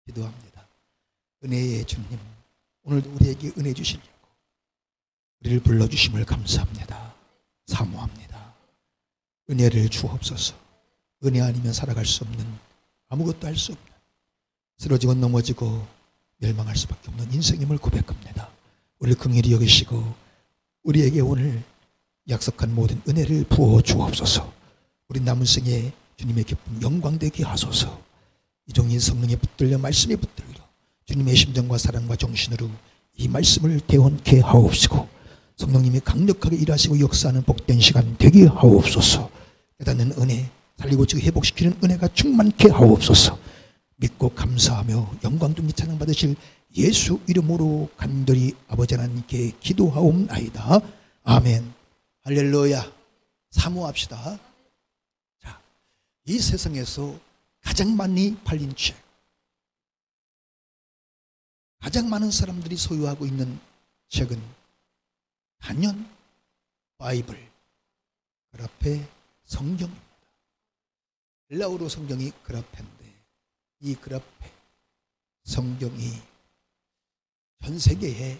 기도합니다. 은혜의 주님, 오늘도 우리에게 은혜 주시려고 우리를 불러주심을 감사합니다. 사모합니다. 은혜를 주옵소서. 은혜 아니면 살아갈 수 없는, 아무것도 할 수 없는, 쓰러지고 넘어지고 멸망할 수밖에 없는 인생임을 고백합니다. 우리를 긍휼히 여기시고 우리에게 오늘 약속한 모든 은혜를 부어 주옵소서. 우리 남은 생에 주님의 기쁨 영광되게 하소서. 이 종이 성령에 붙들려 말씀에 붙들려 주님의 심정과 사랑과 정신으로 이 말씀을 대원케 하옵시고 성령님이 강력하게 일하시고 역사하는 복된 시간 되게 하옵소서. 깨닫는 은혜, 살리고 지고 회복시키는 은혜가 충만케 하옵소서. 믿고 감사하며 영광도 찬양 받으실 예수 이름으로 간절히 아버지 하나님께 기도하옵나이다. 아멘. 할렐루야. 사모합시다. 자, 이 세상에서 가장 많이 팔린 책, 가장 많은 사람들이 소유하고 있는 책은 단연 바이블, 그라페 성경입니다. 헬라어로 성경이 그라페인데 이 그라페 성경이 전 세계에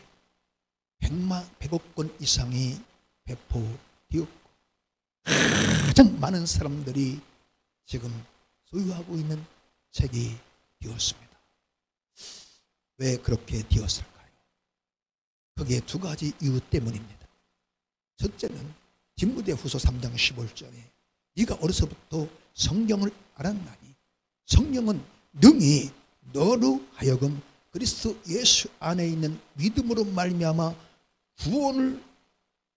100억 권 이상이 배포되었고 가장 많은 사람들이 지금 소유하고 있는 책이 되었습니다. 왜 그렇게 되었을까요? 그게 두 가지 이유 때문입니다. 첫째는 디모데후서 3장 15절에 네가 어려서부터 성경을 알았나니 성령은 능히 너로 하여금 그리스도 예수 안에 있는 믿음으로 말미암아 구원을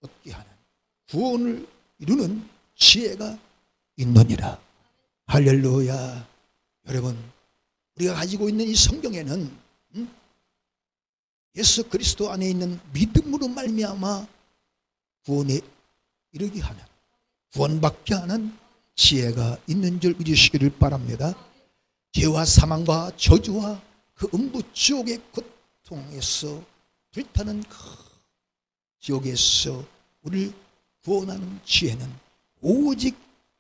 얻게 하는, 구원을 이루는 지혜가 있느니라. 할렐루야. 여러분, 우리가 가지고 있는 이 성경에는 예수 그리스도 안에 있는 믿음으로 말미암아 구원에 이르게 하는, 구원받게 하는 지혜가 있는 줄 믿으시기를 바랍니다. 죄와 사망과 저주와 그 음부 지옥의 고통에서 불타는 그 지옥에서 우리를 구원하는 지혜는 오직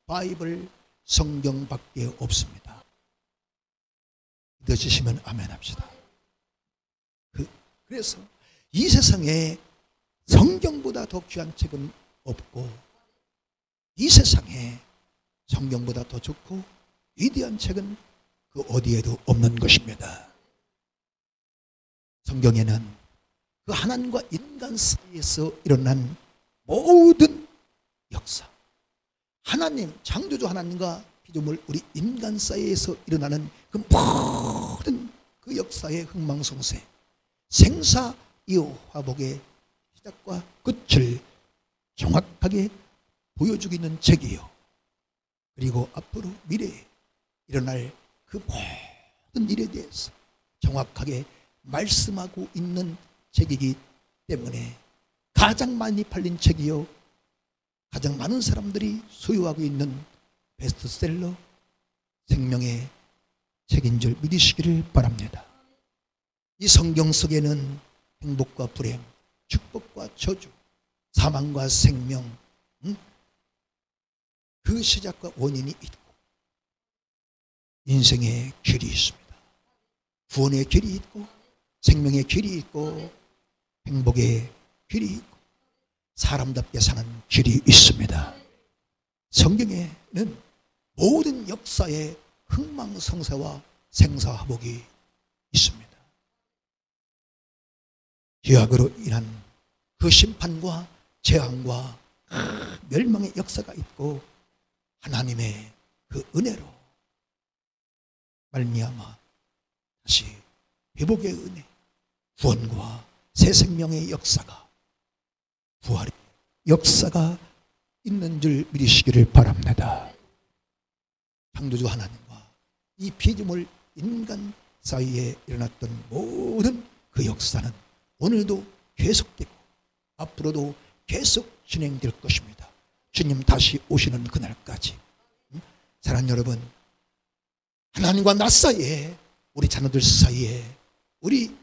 바이블 성경밖에 없습니다. 믿어주시면 아멘 합시다. 그래서 이 세상에 성경보다 더 귀한 책은 없고 이 세상에 성경보다 더 좋고 위대한 책은 그 어디에도 없는 것입니다. 성경에는 그 하나님과 인간 사이에서 일어난 모든 역사, 하나님, 창조주 하나님과 피조물 우리 인간 사이에서 일어나는 그 모든 그 역사의 흥망성쇠, 생사이화복의 시작과 끝을 정확하게 보여주고 있는 책이요, 그리고 앞으로 미래에 일어날 그 모든 일에 대해서 정확하게 말씀하고 있는 책이기 때문에 가장 많이 팔린 책이요, 가장 많은 사람들이 소유하고 있는 베스트셀러 생명의 책인 줄 믿으시기를 바랍니다. 이 성경 속에는 행복과 불행, 축복과 저주, 사망과 생명, 그 시작과 원인이 있고 인생의 길이 있습니다. 구원의 길이 있고 생명의 길이 있고 행복의 길이 있고 사람답게 사는 길이 있습니다. 성경에는 모든 역사의 흥망성쇠와 생사화복이 있습니다. 죄악으로 인한 그 심판과 재앙과 멸망의 역사가 있고 하나님의 그 은혜로 말미암아 다시 회복의 은혜, 구원과 새 생명의 역사가, 부활의 역사가 있는 줄 믿으시기를 바랍니다. 창조주 하나님과 이 피조물 인간 사이에 일어났던 모든 그 역사는 오늘도 계속되고 앞으로도 계속 진행될 것입니다. 주님 다시 오시는 그날까지. 사랑하는 여러분, 하나님과 나 사이에, 우리 자녀들 사이에, 우리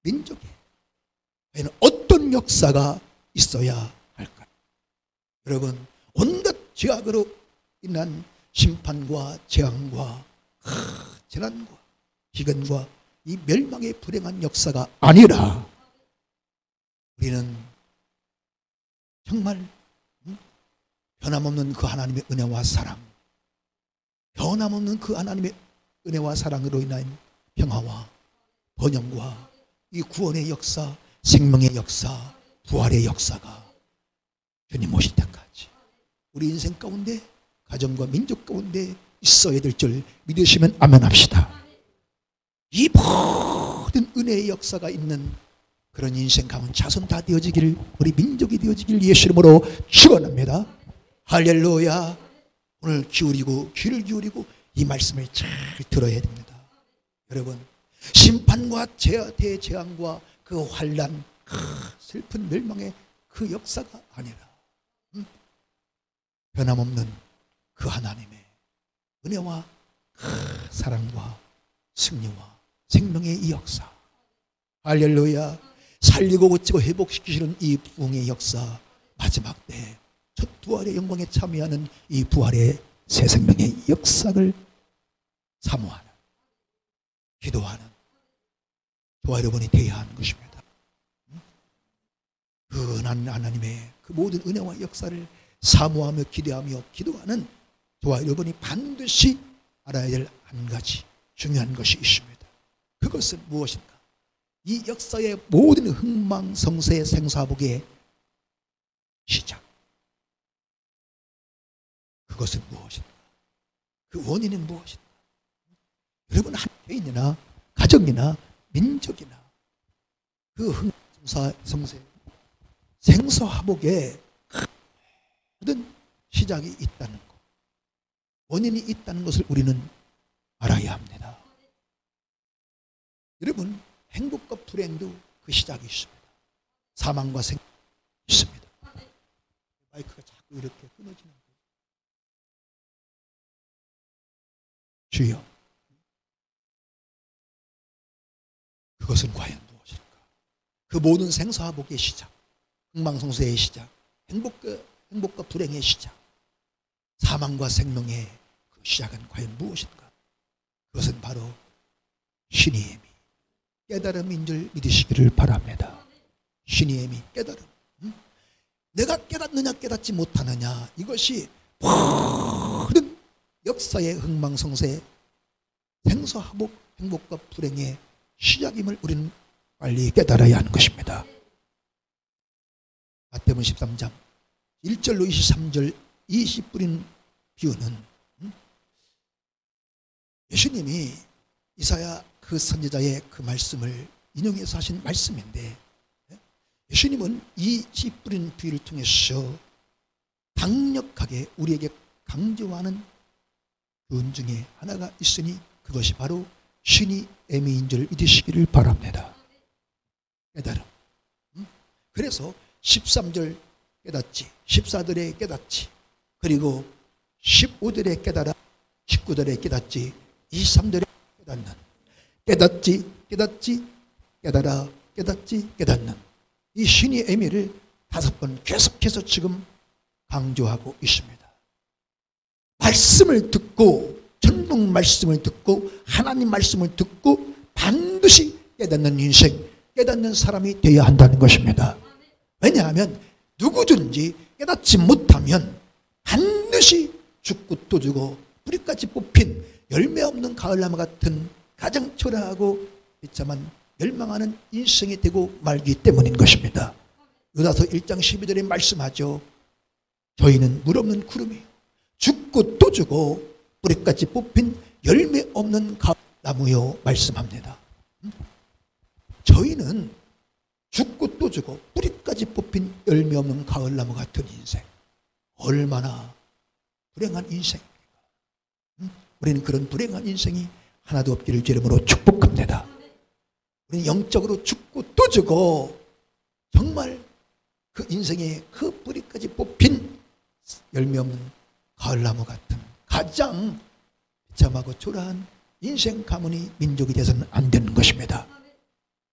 민족에 어떤 역사가 있어야 할까요? 여러분, 온갖 죄악으로 인한 심판과 재앙과 재난과 기근과 이 멸망의 불행한 역사가 아니라 우리는 정말 변함없는 그 하나님의 은혜와 사랑, 변함없는 그 하나님의 은혜와 사랑으로 인한 평화와 번영과 이 구원의 역사, 생명의 역사, 부활의 역사가 주님 오실 때까지 우리 인생 가운데, 가정과 민족 가운데 있어야 될 줄 믿으시면 아멘합시다. 이 모든 은혜의 역사가 있는 그런 인생 가문 자손 다 되어지기를, 우리 민족이 되어지기를 예수 이름으로 축원합니다. 할렐루야. 오늘 귀를 기울이고 이 말씀을 잘 들어야 됩니다. 여러분, 심판과 대재앙과 그 환난, 그 슬픈 멸망의 그 역사가 아니라 변함없는 그 하나님의 은혜와 그 사랑과 승리와 생명의 이 역사, 할렐루야. 살리고 고치고 회복시키시는 이 부흥의 역사, 마지막 때 첫 부활의 영광에 참여하는 이 부활의 새 생명의 역사를 사모하는, 기도하는 저와 여러분이 되어야 하는 것입니다. 그 하나님의 그 모든 은혜와 역사를 사모하며 기대하며 기도하는 저와 여러분이 반드시 알아야 될 한 가지 중요한 것이 있습니다. 그것은 무엇인가? 이 역사의 모든 흥망성쇠 생사복의 시작, 그것은 무엇인가? 그 원인은 무엇인가? 여러분, 한 개인이나 가정이나 민족이나 그 흥망성쇠 생사화복의 모든 시작이 있다는 것, 원인이 있다는 것을 우리는 알아야 합니다. 여러분, 행복과 불행도 그 시작이 있습니다. 사망과 생명이 있습니다. 마이크가 자꾸 이렇게 끊어지는 거예요. 주여, 그것은 과연 무엇일까? 그 모든 생사화복의 시작, 흥망성쇠의 시작, 행복과 불행의 시작, 사망과 생명의 그 시작은 과연 무엇인가? 그것은 바로 신의 힘이, 깨달음인 줄 믿으시기를 바랍니다. 신의 힘이, 깨달음. 내가 깨닫느냐 깨닫지 못하느냐, 이것이 모든 역사의 흥망성쇠, 생사화복, 행복과 불행의 시작임을 우리는 빨리 깨달아야 하는 것입니다. 마태복음 13장 1절로 23절 20뿌린 비유는 예수님이 이사야 그 선지자의 그 말씀을 인용해서 하신 말씀인데, 예수님은 이 씨 뿌린 비유를 통해서 강력하게 우리에게 강조하는 교훈 중에 하나가 있으니 그것이 바로 신이 애미인 줄 믿으시기를 바랍니다. 깨달음. 그래서 13절 깨닫지, 14절에 깨닫지, 그리고 15절에 깨달아, 19절에 깨닫지, 23절에 깨닫는, 깨닫지, 깨달아, 깨닫지, 깨닫는 이 신의 의미를 5번 계속해서 지금 강조하고 있습니다. 말씀을 듣고, 천국 말씀을 듣고, 하나님 말씀을 듣고 반드시 깨닫는 인생, 깨닫는 사람이 되어야 한다는 것입니다. 왜냐하면 누구든지 깨닫지 못하면 반드시 죽고 또 죽어 뿌리까지 뽑힌 열매 없는 가을나무 같은 가장 초라하고 비참한 멸망하는 인생이 되고 말기 때문인 것입니다. 유다서 1장 12절에 말씀하죠. 저희는 물 없는 구름이요, 죽고 또 죽어 뿌리까지 뽑힌 열매 없는 가을나무요 말씀합니다. 저희는 죽고 또 죽어 뿌리까지 뽑힌 열매 없는 가을나무 같은 인생, 얼마나 불행한 인생입니까? 우리는 그런 불행한 인생이 하나도 없기를 주 이름으로 축복합니다. 우리는 영적으로 죽고 또 죽어 정말 그 인생의 그 뿌리까지 뽑힌 열매 없는 가을나무 같은 가장 비참하고 초라한 인생 가문이 민족이 돼서는 안 되는 것입니다.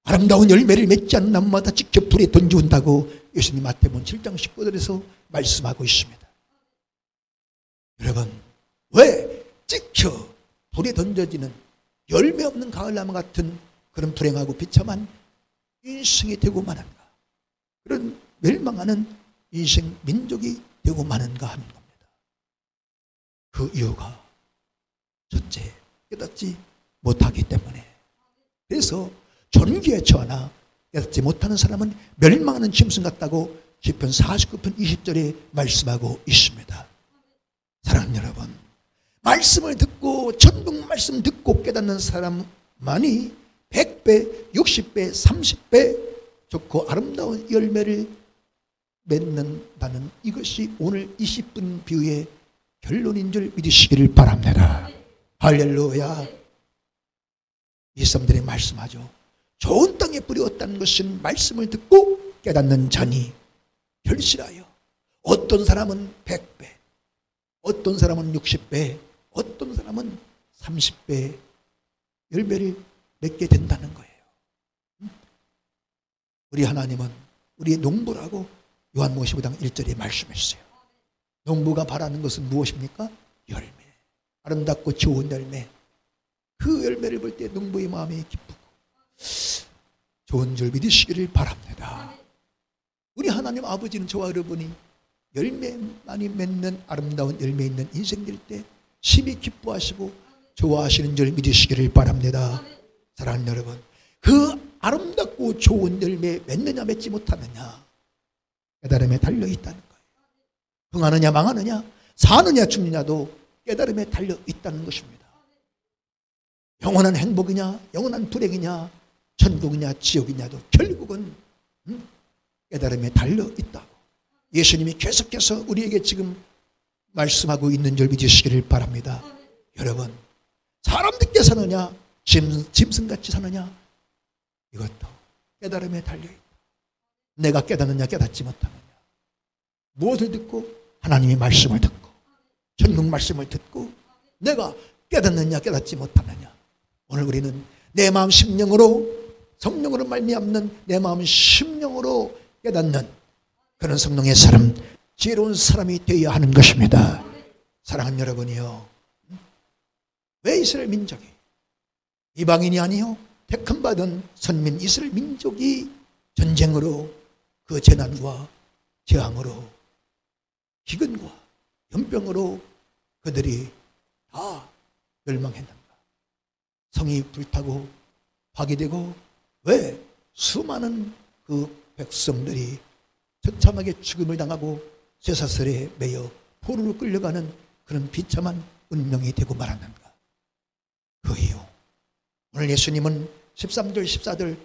아름다운 열매를 맺지 않는 나무마다 직접 불에 던져온다고 예수님 마태복음 7장 19절에서 말씀하고 있습니다. 여러분, 왜 찍혀 불에 던져지는 열매 없는 가을나무 같은 그런 불행하고 비참한 인생이 되고 마는가, 그런 멸망하는 인생 민족이 되고 마는가 하는 겁니다. 그 이유가 첫째, 깨닫지 못하기 때문에. 그래서 존귀에 처하나 깨닫지 못하는 사람은 멸망하는 짐승 같다고 시편 49편 20절에 말씀하고 있습니다. 사랑하는 여러분, 말씀을 듣고 천국 말씀 듣고 깨닫는 사람만이 100배, 60배, 30배 좋고 아름다운 열매를 맺는다는 이것이 오늘 20분 비유의 결론인 줄 믿으시기를 바랍니다. 할렐루야. 이 사람들이 말씀하죠. 좋은 땅에 뿌렸다는 것은 말씀을 듣고 깨닫는 자니 결실하여 어떤 사람은 100배, 어떤 사람은 60배, 어떤 사람은 30배 열매를 맺게 된다는 거예요. 우리 하나님은 우리의 농부라고 요한복음 15장 1절에 말씀했어요. 농부가 바라는 것은 무엇입니까? 열매, 아름답고 좋은 열매. 그 열매를 볼 때 농부의 마음이 기쁘고 좋은 줄 믿으시기를 바랍니다. 우리 하나님 아버지는 저와 여러분이 열매 많이 맺는 아름다운 열매 있는 인생 될 때 심히 기뻐하시고 좋아하시는 줄 믿으시기를 바랍니다. 사랑하는 여러분, 그 아름답고 좋은 열매 맺느냐 맺지 못하느냐 깨달음에 달려있다는 거예요. 흥하느냐 망하느냐 사느냐 죽느냐도 깨달음에 달려있다는 것입니다. 영원한 행복이냐 영원한 불행이냐 천국이냐 지옥이냐도 결국은 깨달음에 달려있다고 예수님이 계속해서 우리에게 지금 말씀하고 있는 줄 믿으시기를 바랍니다. 여러분, 사람답게 사느냐 짐승같이 사느냐 이것도 깨달음에 달려있다. 내가 깨닫느냐 깨닫지 못하느냐. 무엇을 듣고? 하나님의 말씀을 듣고 천국 말씀을 듣고 내가 깨닫느냐 깨닫지 못하느냐. 오늘 우리는 내 마음 심령으로 성령으로 말미암는 내 마음 심령으로 깨닫는 그런 성령의 사람, 지혜로운 사람이 되어야 하는 것입니다. 사랑하는 여러분이요, 왜 이스라엘 민족이 이방인이 아니요 택함 받은 선민 이스라엘 민족이 전쟁으로 그 재난과 재앙으로 기근과 연병으로 그들이 다 멸망했는가? 성이 불타고 파괴되고 왜 수많은 그 백성들이 처참하게 죽음을 당하고 쇠사슬에 매여 포로로 끌려가는 그런 비참한 운명이 되고 말았는가? 그 이유, 오늘 예수님은 13절 14절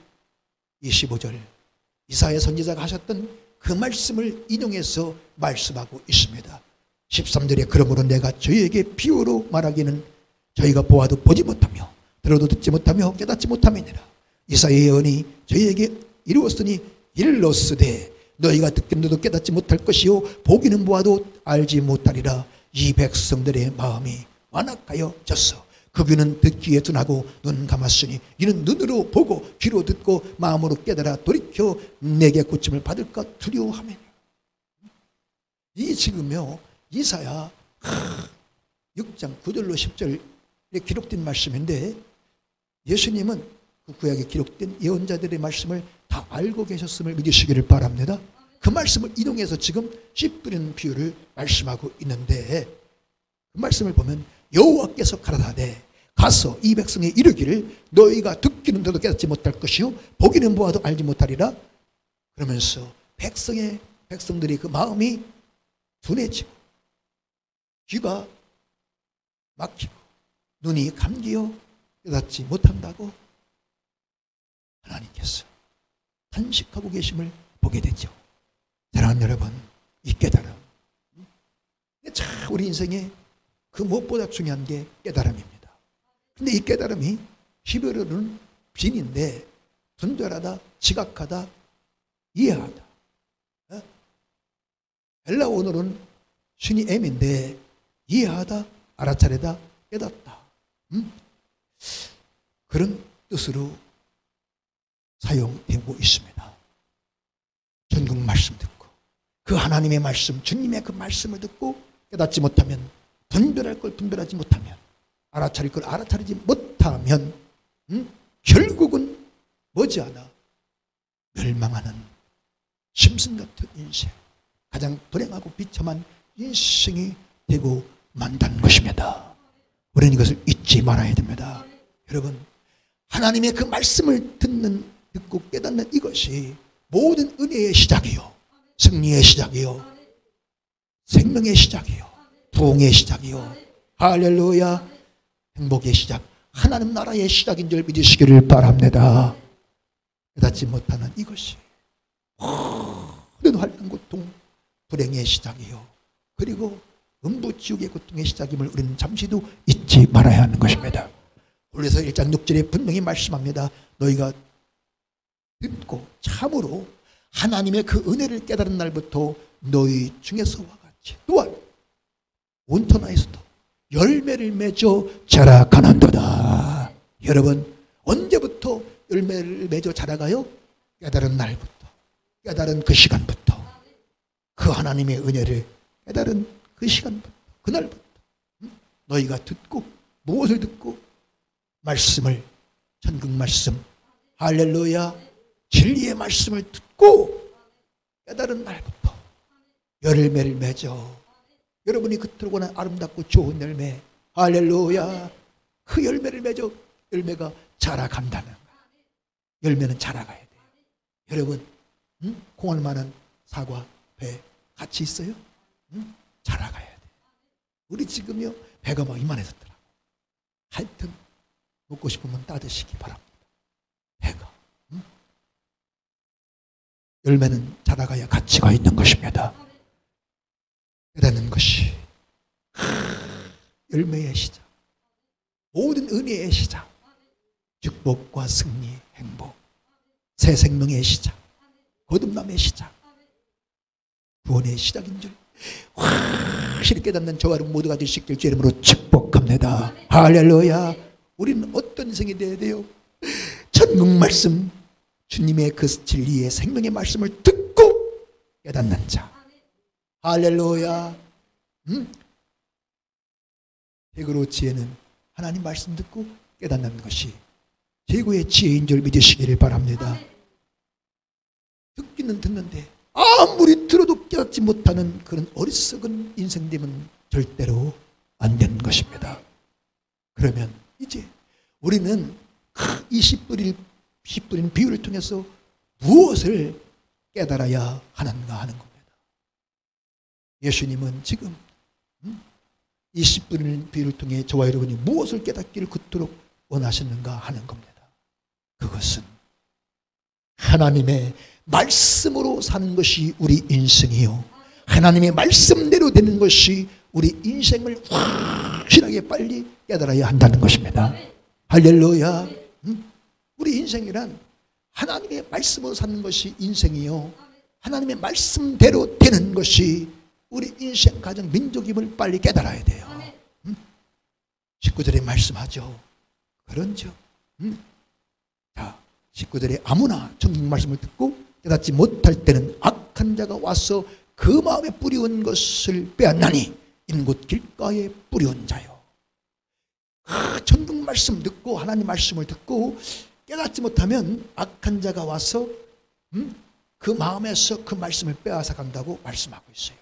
25절 이사야 선지자가 하셨던 그 말씀을 인용해서 말씀하고 있습니다. 13절에 그러므로 내가 저희에게 비유로 말하기는 저희가 보아도 보지 못하며 들어도 듣지 못하며 깨닫지 못함이니라. 이사야의 예언이 저희에게 이루었으니 일렀으되 너희가 듣기는도 깨닫지 못할 것이요 보기는 보아도 알지 못하리라. 이 백성들의 마음이 완악하여졌어. 그 귀는 듣기에 둔하고 눈 감았으니 이는 눈으로 보고 귀로 듣고 마음으로 깨달아 돌이켜 내게 고침을 받을까 두려워하며. 이 지금요 이사야 6장 9절로 10절에 기록된 말씀인데 예수님은 그 구약에 기록된 예언자들의 말씀을 다 알고 계셨음을 믿으시기를 바랍니다. 그 말씀을 인용해서 지금 씨 뿌리는 비유를 말씀하고 있는데 그 말씀을 보면 여호와께서 가라사대 가서 이 백성에 이르기를 너희가 듣기는 들어도 깨닫지 못할 것이요 보기는 보아도 알지 못하리라. 그러면서 백성들이 그 마음이 둔해지고 귀가 막히고 눈이 감기어 깨닫지 못한다고 하나님께서 탄식하고 계심을 보게 되죠. 사랑하는 여러분, 이 깨달음 참 우리 인생에 그 무엇보다 중요한 게 깨달음입니다. 근데 이 깨달음이 히브리어는 빈인데 분별하다, 지각하다, 이해하다. 헬라어 오늘은 신이 M인데 이해하다, 알아차리다, 깨닫다. 그런 뜻으로 사용되고 있습니다. 전국 말씀 듣고 그 하나님의 말씀, 주님의 그 말씀을 듣고 깨닫지 못하면 분별할 걸 분별하지 못하면 알아차릴 걸 알아차리지 못하면 결국은 머지않아 멸망하는 심슨 같은 인생, 가장 불행하고 비참한 인생이 되고 만다는 것입니다. 우리는 이것을 잊지 말아야 됩니다. 여러분, 하나님의 그 말씀을 듣고 깨닫는 이것이 모든 은혜의 시작이요, 승리의 시작이요, 생명의 시작이요, 부흥의 시작이요, 할렐루야, 행복의 시작, 하나님 나라의 시작인 줄 믿으시기를 바랍니다. 깨닫지 못하는 이것이 모든 환난 고통, 불행의 시작이요, 그리고 음부지옥의 고통의 시작임을 우리는 잠시도 잊지 말아야 하는 것입니다. 그래서 1장 6절에 분명히 말씀합니다. 너희가 듣고 참으로 하나님의 그 은혜를 깨달은 날부터 너희 중에서와 같이 또한 온 터나에서도 열매를 맺어 자라가는도다. 여러분, 언제부터 열매를 맺어 자라가요? 깨달은 날부터, 깨달은 그 시간부터, 그 하나님의 은혜를 깨달은 그 시간부터, 그날부터 너희가 듣고, 무엇을 듣고? 말씀을, 천국 말씀, 할렐루야, 진리의 말씀을 듣고 깨달은 날부터 열매를 맺어. 여러분이 그토록 아름답고 좋은 열매, 할렐루야, 그 열매를 맺어. 열매가 자라간다는 거야. 열매는 자라가야 돼요. 여러분, 공할 만한 사과, 배 같이 있어요? 자라가야 돼. 우리 지금요 배가 막 이만해졌더라고. 하여튼 먹고 싶으면 따드시기 바랍니다. 배가. 열매는 자라가야 가치가 있는 것입니다. 깨닫는 것이 열매의 시작, 모든 은혜의 시작, 축복과 승리, 행복, 새 생명의 시작, 거듭남의 시작, 구원의 시작인 줄 확실히 깨닫는 저와 여러분 모두가 되시길 주 이름으로 축복합니다. 할렐루야. 우리는 어떤 인생이 되어야 돼요? 천국 말씀, 주님의 그 진리의 생명의 말씀을 듣고 깨닫는 자. 할렐루야. 대그로 지혜는 하나님 말씀 듣고 깨닫는 것이 최고의 지혜인 줄 믿으시기를 바랍니다. 듣기는 듣는데 아무리 들어도 깨닫지 못하는 그런 어리석은 인생 되면 절대로 안 되는 것입니다. 그러면 이제 우리는 이 10분인 비유를 통해서 무엇을 깨달아야 하는가 하는 겁니다. 예수님은 지금 이 10분인 비유를 통해 저와 여러분이 무엇을 깨닫기를 그토록 원하시는가 하는 겁니다. 그것은 하나님의 말씀으로 사는 것이 우리 인생이요, 하나님의 말씀대로 되는 것이 우리 인생을 확실하게 빨리 깨달아야 한다는 것입니다. 할렐루야. 우리 인생이란 하나님의 말씀으로 사는 것이 인생이요, 하나님의 말씀대로 되는 것이 우리 인생, 가정, 민족임을 빨리 깨달아야 돼요. 19절에 말씀하죠. 그런즉 자, 19절에 아무나 천국 말씀을 듣고 깨닫지 못할 때는 악한 자가 와서 그 마음에 뿌리온 것을 빼앗나니 이는 곧 길가에 뿌리온 자요. 천국 말씀 듣고 하나님 말씀을 듣고 깨닫지 못하면 악한 자가 와서 그 마음에서 그 말씀을 빼앗아 간다고 말씀하고 있어요.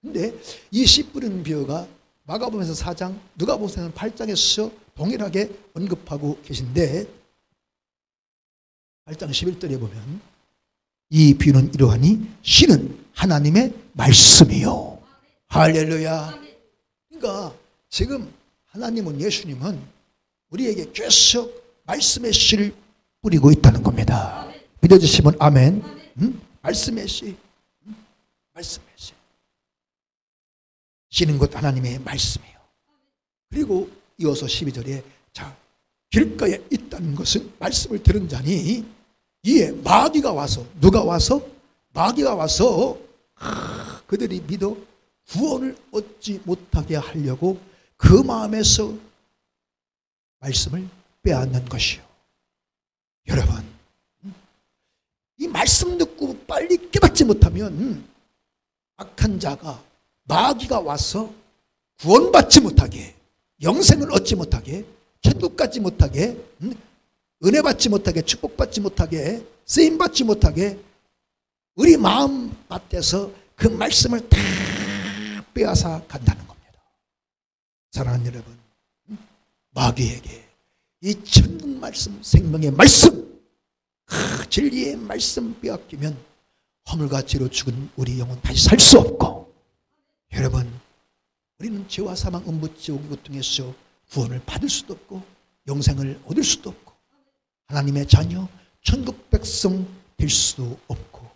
근데 이 씨 뿌리는 비유가 마가복음에서 4장, 누가복음에서 8장에서 동일하게 언급하고 계신데 8장 11절에 보면 이 비유는 이러하니 씨는 하나님의 말씀이요. 할렐루야. 그러니까 지금 하나님은, 예수님은 우리에게 계속 말씀의 씨를 뿌리고 있다는 겁니다. 믿어주시면 아멘. 말씀의 씨, 말씀의 씨. 씨는 곧 하나님의 말씀이요. 그리고 이어서 12절에 자, 길가에 있다는 것은 말씀을 들은 자니 이에 마귀가 와서, 누가 와서? 마귀가 와서 그들이 믿어 구원을 얻지 못하게 하려고 그 마음에서 말씀을 빼앗는 것이요. 여러분, 이 말씀 듣고 빨리 깨닫지 못하면 악한 자가, 마귀가 와서 구원받지 못하게, 영생을 얻지 못하게 천국 가지 못하게, 은혜 받지 못하게, 축복 받지 못하게, 쓰임 받지 못하게 우리 마음 밭에서 그 말씀을 다 빼앗아 간다는 겁니다. 사랑하는 여러분, 마귀에게 이 천국 말씀, 생명의 말씀, 진리의 말씀 빼앗기면 허물과 죄로 죽은 우리 영혼 다시 살 수 없고, 여러분, 우리는 죄와 사망, 음부, 지옥의 고통에서 구원을 받을 수도 없고 영생을 얻을 수도 없고 하나님의 자녀, 천국 백성 될 수도 없고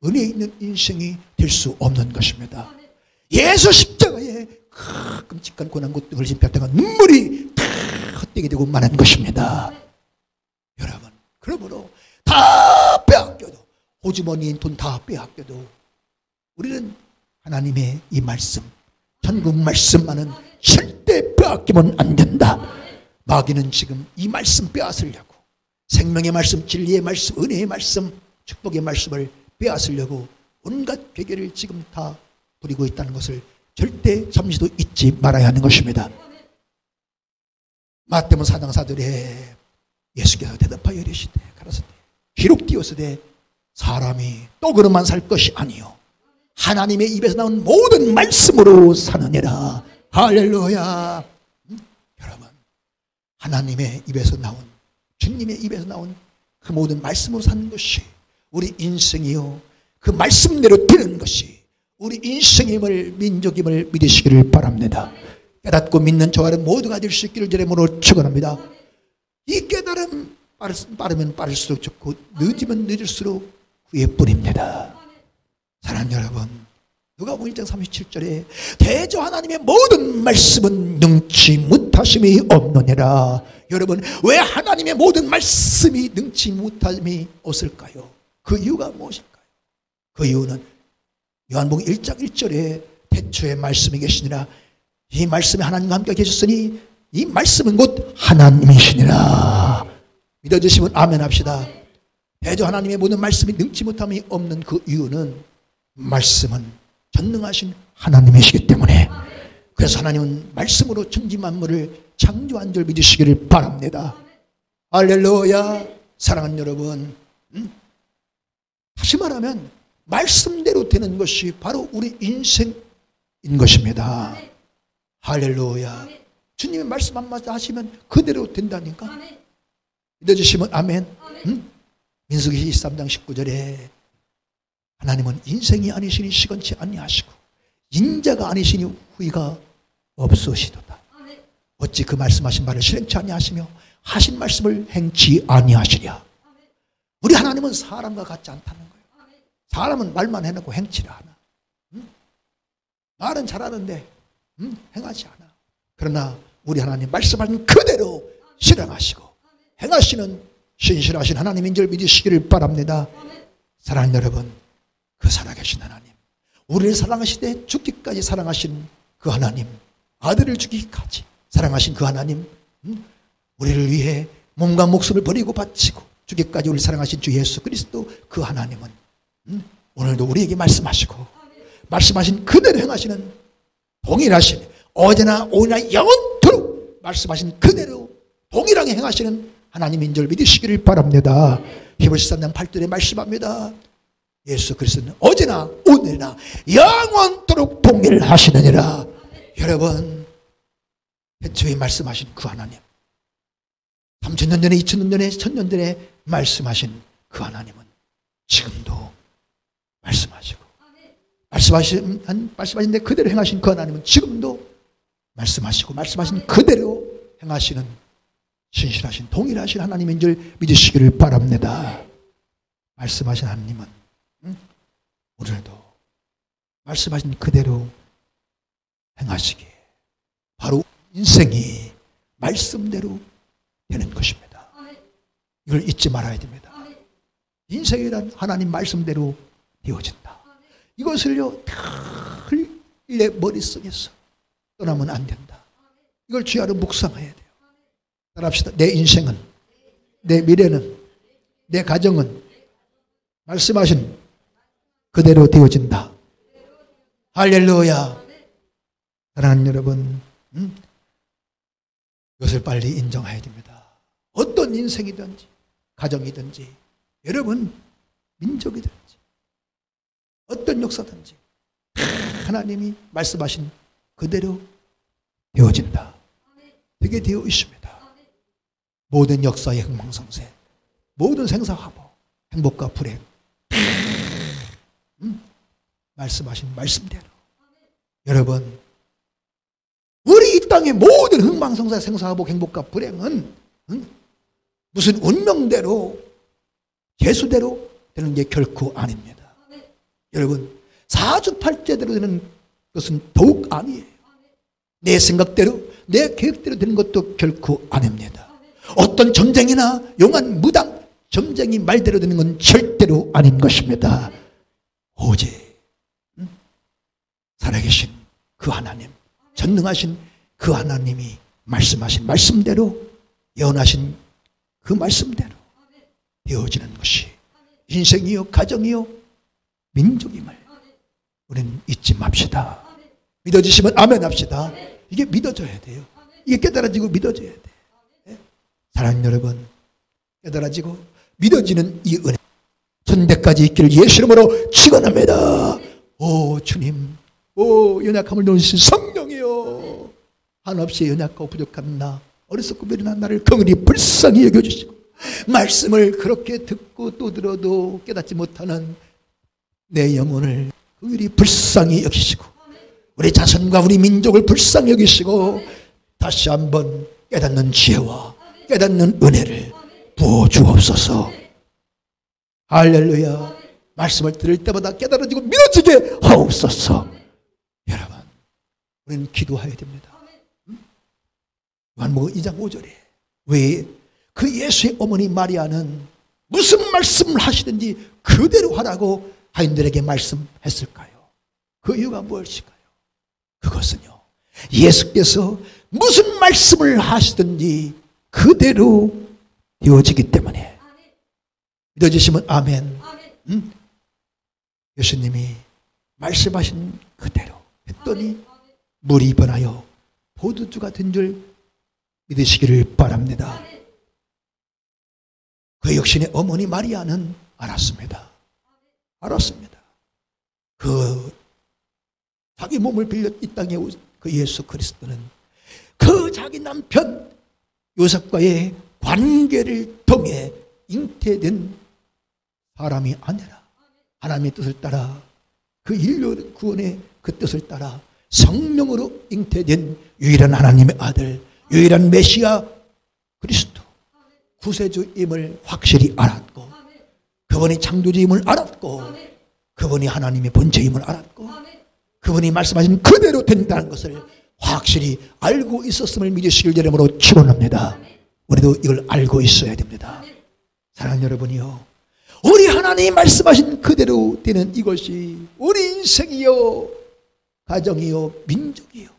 은혜 있는 인생이 될 수 없는 것입니다. 예수 십자가에 끔찍한 고난고통을 흘린 뼈다가 눈물이 다 헛되게 되고 마는 것입니다. 여러분, 그러므로 다 빼앗겨도, 호주머니인 돈 다 빼앗겨도 우리는 하나님의 이 말씀, 천국 말씀만은 절대 빼앗기면 안 된다. 마귀는 지금 이 말씀 빼앗으려고, 생명의 말씀, 진리의 말씀, 은혜의 말씀, 축복의 말씀을 빼앗으려고 온갖 괴계를 지금 다 부리고 있다는 것을 절대 잠시도 잊지 말아야 하는 것입니다. 마태복음 4장 4절에 예수께서 대답하여 이르시되 가라사대 기록되었으되 사람이 떡으로만 살 것이 아니요 하나님의 입에서 나온 모든 말씀으로 사느니라. 할렐루야. 여러분, 하나님의 입에서 나온, 주님의 입에서 나온 그 모든 말씀으로 사는 것이 우리 인생이요, 그 말씀대로 되는 것이 우리 인생임을, 민족임을 믿으시기를 바랍니다. 깨닫고 믿는 저와 모두가 될 수 있기를 주님으로 축원합니다. 이 깨달음 빠르면 빠를수록 좋고 늦으면 늦을수록 후회뿐입니다. 사랑하는 여러분, 누가복음 1장 37절에 대저 하나님의 모든 말씀은 능치 못하심이 없느니라. 여러분, 왜 하나님의 모든 말씀이 능치 못함이 없을까요? 그 이유가 무엇일까요? 그 이유는 요한복음 1장 1절에 태초에 말씀이 계시니라. 이 말씀이 하나님과 함께 계셨으니 이 말씀은 곧 하나님이시니라. 믿어주시면 아멘 합시다. 대저 하나님의 모든 말씀이 능치 못함이 없는 그 이유는 말씀은 전능하신 하나님이시기 때문에, 그래서 하나님은 말씀으로 천지 만물을 창조한 줄 믿으시기를 바랍니다. 할렐루야. 사랑하는 여러분, 다시 말하면 말씀대로 되는 것이 바로 우리 인생인 것입니다. 할렐루야. 주님의 말씀 한마디 하시면 그대로 된다니까. 믿어주시면 아멘. 민수기 23장 19절에 하나님은 인생이 아니시니 시건치 아니하시고 인자가 아니시니 후회가 없으시도다. 어찌 그 말씀하신 말을 실행치 아니하시며 하신 말씀을 행치 아니하시랴. 우리 하나님은 사람과 같지 않다는 거예요. 사람은 말만 해놓고 행치를 하나. 말은 잘하는데 행하지 않아. 그러나 우리 하나님 말씀하신 그대로 실행하시고 행하시는 신실하신 하나님인 줄 믿으시기를 바랍니다. 사랑하는 여러분, 그 살아계신 하나님, 우리를 사랑하시되 죽기까지 사랑하신 그 하나님, 아들을 주기까지 사랑하신 그 하나님, 우리를 위해 몸과 목숨을 버리고 바치고 주기까지 우리를 사랑하신 주 예수 그리스도 그 하나님은 오늘도 우리에게 말씀하시고 말씀하신 그대로 행하시는 동일하신, 어제나 오늘나 영원토록 말씀하신 그대로 동일하게 행하시는 하나님인 줄 믿으시기를 바랍니다. 히브리서 13장 8절에 말씀합니다. 예수 그리스도는 어제나 오늘이나 영원토록 동일하시느니라. 여러분, 태초에 말씀하신 그 하나님, 3000년 전에 2000년 전에 1000년 전에 말씀하신 그 하나님은 지금도 말씀하시고 말씀하신 데 그대로 행하신 그 하나님은 지금도 말씀하시고 말씀하신 그대로 행하시는 신실하신 동일하신 하나님인 줄 믿으시기를 바랍니다. 말씀하신 하나님은 오늘도 말씀하신 그대로 행하시기에 바로 인생이 말씀대로 되는 것입니다. 이걸 잊지 말아야 됩니다. 인생이란 하나님 말씀대로 되어진다. 이것을요, 내 머릿속에서 떠나면 안 된다. 이걸 주야로 묵상해야 돼요. 따라합시다. 내 인생은, 내 미래는, 내 가정은 말씀하신 그대로 되어진다. 할렐루야. 사랑하는 여러분, 이것을 빨리 인정해야 됩니다. 어떤 인생이든지 가정이든지 여러분 민족이든지 어떤 역사든지 하나님이 말씀하신 그대로 되어진다. 되게 되어 있습니다. 모든 역사의 흥망성쇠, 모든 생사화복, 행복과 불행, 말씀하신 말씀대로 여러분 우리 이 땅의 모든 흥망성쇠, 생사화복, 행복과 불행은 무슨 운명대로 재수대로 되는 게 결코 아닙니다. 여러분 사주팔자대로 되는 것은 더욱 아니에요. 내 생각대로 내 계획대로 되는 것도 결코 아닙니다. 어떤 점쟁이나 용한 무당 점쟁이 말대로 되는 건 절대로 아닌 것입니다. 오직 살아계신 그 하나님, 전능하신 그 하나님이 말씀하신 말씀대로, 예언하신 그 말씀대로 되어지는 것이 인생이요 가정이요 민족임을 우리는 잊지 맙시다. 믿어지시면 아멘 합시다. 이게 믿어져야 돼요. 이게 깨달아지고 믿어져야 돼요. 사랑하는 여러분, 깨달아지고 믿어지는 이 은혜 천대까지 있기를 예수 이름으로 축원합니다. 오 주님, 오 연약함을 놓으신 성령이여, 한없이 연약하고 부족한 나 어리석고 미련한 나를 긍휼히 불쌍히 여겨주시고 말씀을 그렇게 듣고 또 들어도 깨닫지 못하는 내 영혼을 긍휼히 불쌍히 여기시고 우리 자손과 우리 민족을 불쌍히 여기시고 다시 한번 깨닫는 지혜와 깨닫는 은혜를 부어주옵소서. 할렐루야. 말씀을 들을 때마다 깨달아지고 믿어지게 하옵소서. 여러분 우리는 기도해야 됩니다. 요한복음 2장 5절에 왜 그 예수의 어머니 마리아는 무슨 말씀을 하시든지 그대로 하라고 하인들에게 말씀했을까요? 그 이유가 무엇일까요? 그것은요, 예수께서 무슨 말씀을 하시든지 그대로 되어지기 때문에. 믿어주시면 아멘. 예수님이 말씀하신 그대로 했더니 물이 변하여 포도주가 된 줄 믿으시기를 바랍니다. 그 역신의 어머니 마리아는 알았습니다. 알았습니다. 그 자기 몸을 빌려 이 땅에 온 그 예수 그리스도는 그 자기 남편 요셉과의 관계를 통해 잉태된 사람이 아니라 하나님의 뜻을 따라 그 인류 구원의 그 뜻을 따라 성령으로 잉태된 유일한 하나님의 아들, 유일한 메시아 그리스도 구세주임을 확실히 알았고, 그분이 창조주임을 알았고, 그분이 하나님의 본체임을 알았고, 그분이 말씀하신 그대로 된다는 것을 확실히 알고 있었음을 믿으시길 이름으로 축원합니다. 우리도 이걸 알고 있어야 됩니다. 사랑하는 여러분이요, 우리 하나님이 말씀하신 그대로 되는 이것이 우리 인생이요 가정이요 민족이요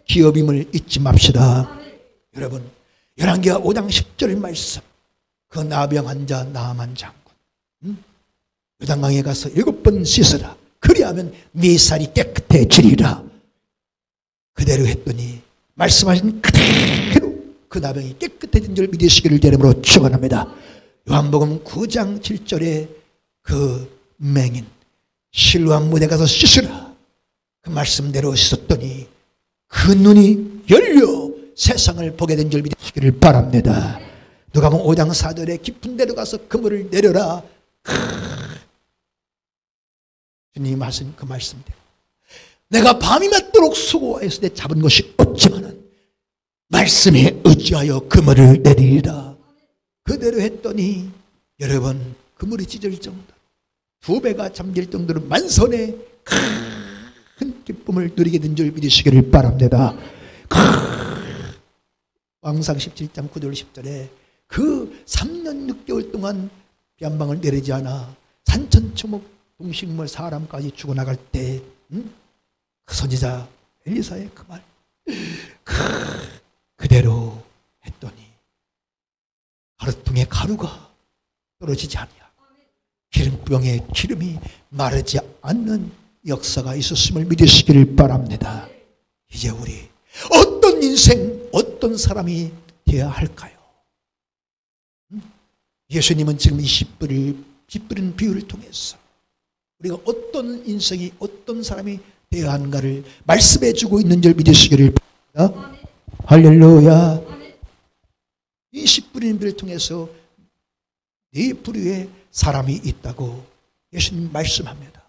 기업임을 잊지 맙시다. 여러분 열왕기하 5장 10절 말씀, 그 나병 환자 나아만 장군 요단강에 가서 7번 씻으라, 그리하면 네 살이 깨끗해지리라. 그대로 했더니 말씀하신 그대로 그 나병이 깨끗해진 줄 믿으시기를 이름으로 축원합니다. 요한복음 9장 7절에 그 맹인 실로암 문에 가서 씻으라, 그 말씀대로 씻었더니 그 눈이 열려 세상을 보게 된 줄 믿으시기를 바랍니다. 누가복음 5장 4절에 깊은 데로 가서 그물을 내려라, 주님이 하신 그 말씀대로 내가 밤이 맺도록 수고하여서 내 잡은 것이 없지만은 말씀에 의지하여 그물을 내리리라. 그대로 했더니 여러분 그물이 찢어질 정도로 2배가 잠길 정도로 만선의 큰 기쁨을 누리게 된 줄 믿으시기를 바랍니다. 왕상 17장 9절 10절에 그 3년 6개월 동안 비 한 방울 내리지 않아 산천초목 동식물 사람까지 죽어나갈 때 그 선지자 엘리사의 그 말 그대로 했더니 가루통에 가루가 떨어지지 않냐, 기름병에 기름이 마르지 않는 역사가 있었음을 믿으시기를 바랍니다. 이제 우리 어떤 인생 어떤 사람이 되어야 할까요? 예수님은 지금 이 씨 뿌리는 비유를 통해서 우리가 어떤 인생이 어떤 사람이 되어야 하는가를 말씀해 주고 있는 줄 믿으시기를 바랍니다. 할렐루야. 이 씨 뿌리는 비유를 통해서 네 부류의 사람이 있다고 예수님 말씀합니다.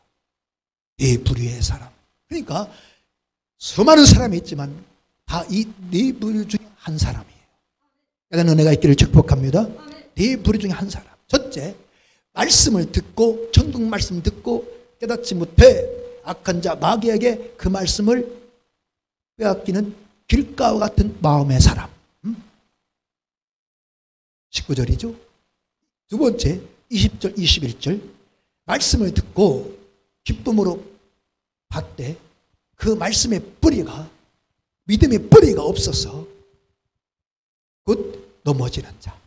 네 부류의 사람. 그러니까 수많은 사람이 있지만 다 이 네 부류 중에 한 사람이에요. 깨닫는 은혜가 있기를 축복합니다. 네 부류 중에 한 사람. 첫째, 말씀을 듣고 천국 말씀 듣고 깨닫지 못해 악한 자 마귀에게 그 말씀을 빼앗기는 길가와 같은 마음의 사람. 19절이죠. 두 번째 20절 21절 말씀을 듣고 기쁨으로 받되 그 말씀의 뿌리가 믿음의 뿌리가 없어서 곧 넘어지는 자.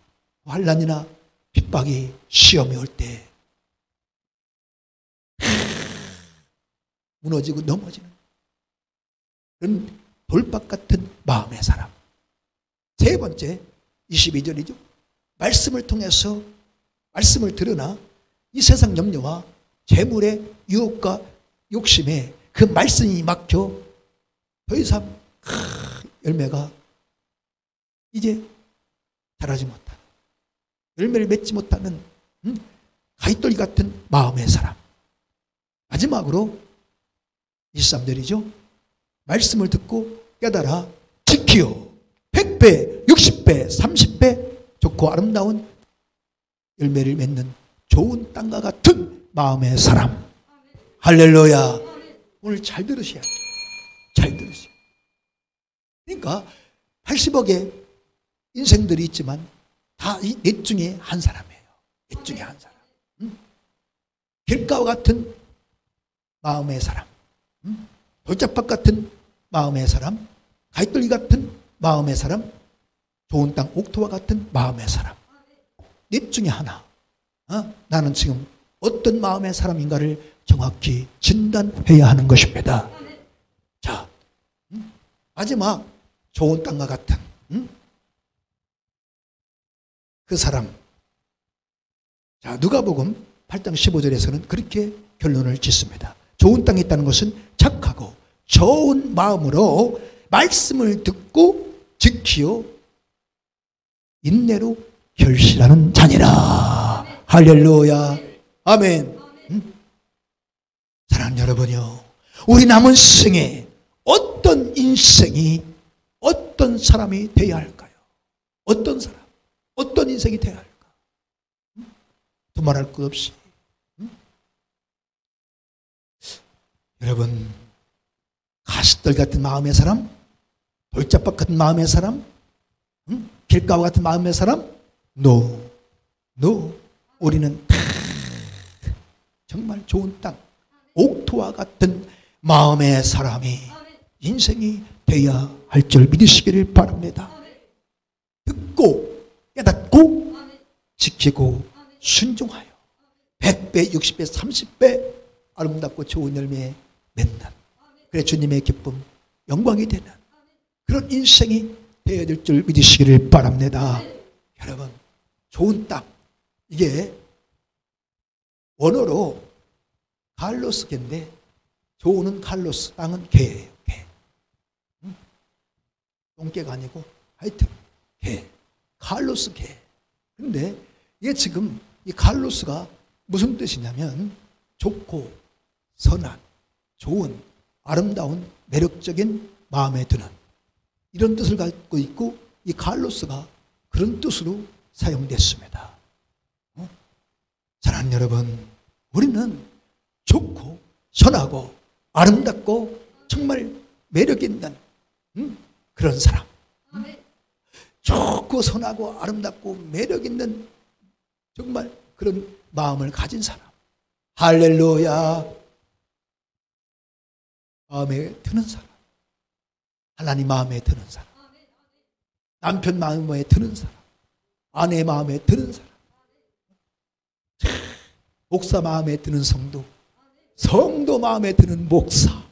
환난이나 핍박이 시험이 올 때 무너지고 넘어지는 그런 돌박 같은 마음의 사람. 세 번째 22절이죠. 말씀을 통해서 말씀을 들으나 이 세상 염려와 재물의 유혹과 욕심에 그 말씀이 막혀 더 이상 열매가 이제 자라지 못하는 열매를 맺지 못하는 가위돌 같은 마음의 사람. 마지막으로 23절이죠. 말씀을 듣고 깨달아 지키어 100배, 60배, 30배 좋고 아름다운 열매를 맺는 좋은 땅과 같은 마음의 사람. 할렐루야. 오늘 잘 들으셔야죠. 잘 들으셔야. 그러니까 80억의 인생들이 있지만 다 이 넷 중에 한 사람이에요. 넷 중에 한 사람. 길가와 같은 마음의 사람. 돌짝밭 같은 마음의 사람. 가위돌기 같은 마음의 사람. 좋은 땅 옥토와 같은 마음의 사람. 넷 중에 하나. 나는 지금 어떤 마음의 사람인가를 정확히 진단해야 하는 것입니다. 자, 마지막 좋은 땅과 같은 그 사람. 자, 누가복음 8장 15절에서는 그렇게 결론을 짓습니다. 좋은 땅에 있다는 것은 착하고 좋은 마음으로 말씀을 듣고 지키어 인내로 결실하는 자니라. 할렐루야. 아멘. 사랑하는 여러분요, 우리 남은 생에 어떤 인생이 어떤 사람이 되어야 할까요? 어떤 사람, 어떤 인생이 되어야 할까? 두말할 것 없이 여러분, 가시떨 같은 마음의 사람, 돌짝밭 같은 마음의 사람, 길가와 같은 마음의 사람? No. 우리는 다 정말 좋은 땅, 옥토와 같은 마음의 사람이 인생이 되어야 할 줄 믿으시기를 바랍니다. 듣고 깨닫고 지키고 순종하여 100배, 60배, 30배 아름답고 좋은 열매 맺는, 그래 주님의 기쁨, 영광이 되는 그런 인생이 되어야 될 줄 믿으시기를 바랍니다. 여러분, 좋은 땅, 이게 원어로 갈로스 개인데 좋은 칼로스, 땅은 개예요. 개. 똥개가 아니고 하여튼 개. 칼로스 개. 근데 이게 지금 이 칼로스가 무슨 뜻이냐면 좋고 선한, 좋은, 아름다운, 매력적인 마음에 드는 이런 뜻을 갖고 있고, 이 칼로스가 그런 뜻으로 사용됐습니다. 사랑하는 여러분, 우리는 좋고 선하고 아름답고 정말 매력 있는 그런 사람, 좋고 선하고 아름답고 매력 있는 정말 그런 마음을 가진 사람. 할렐루야. 마음에 드는 사람, 하나님 마음에 드는 사람, 남편 마음에 드는 사람, 아내 마음에 드는 사람, 목사 마음에 드는 성도, 성도 마음에 드는 목사.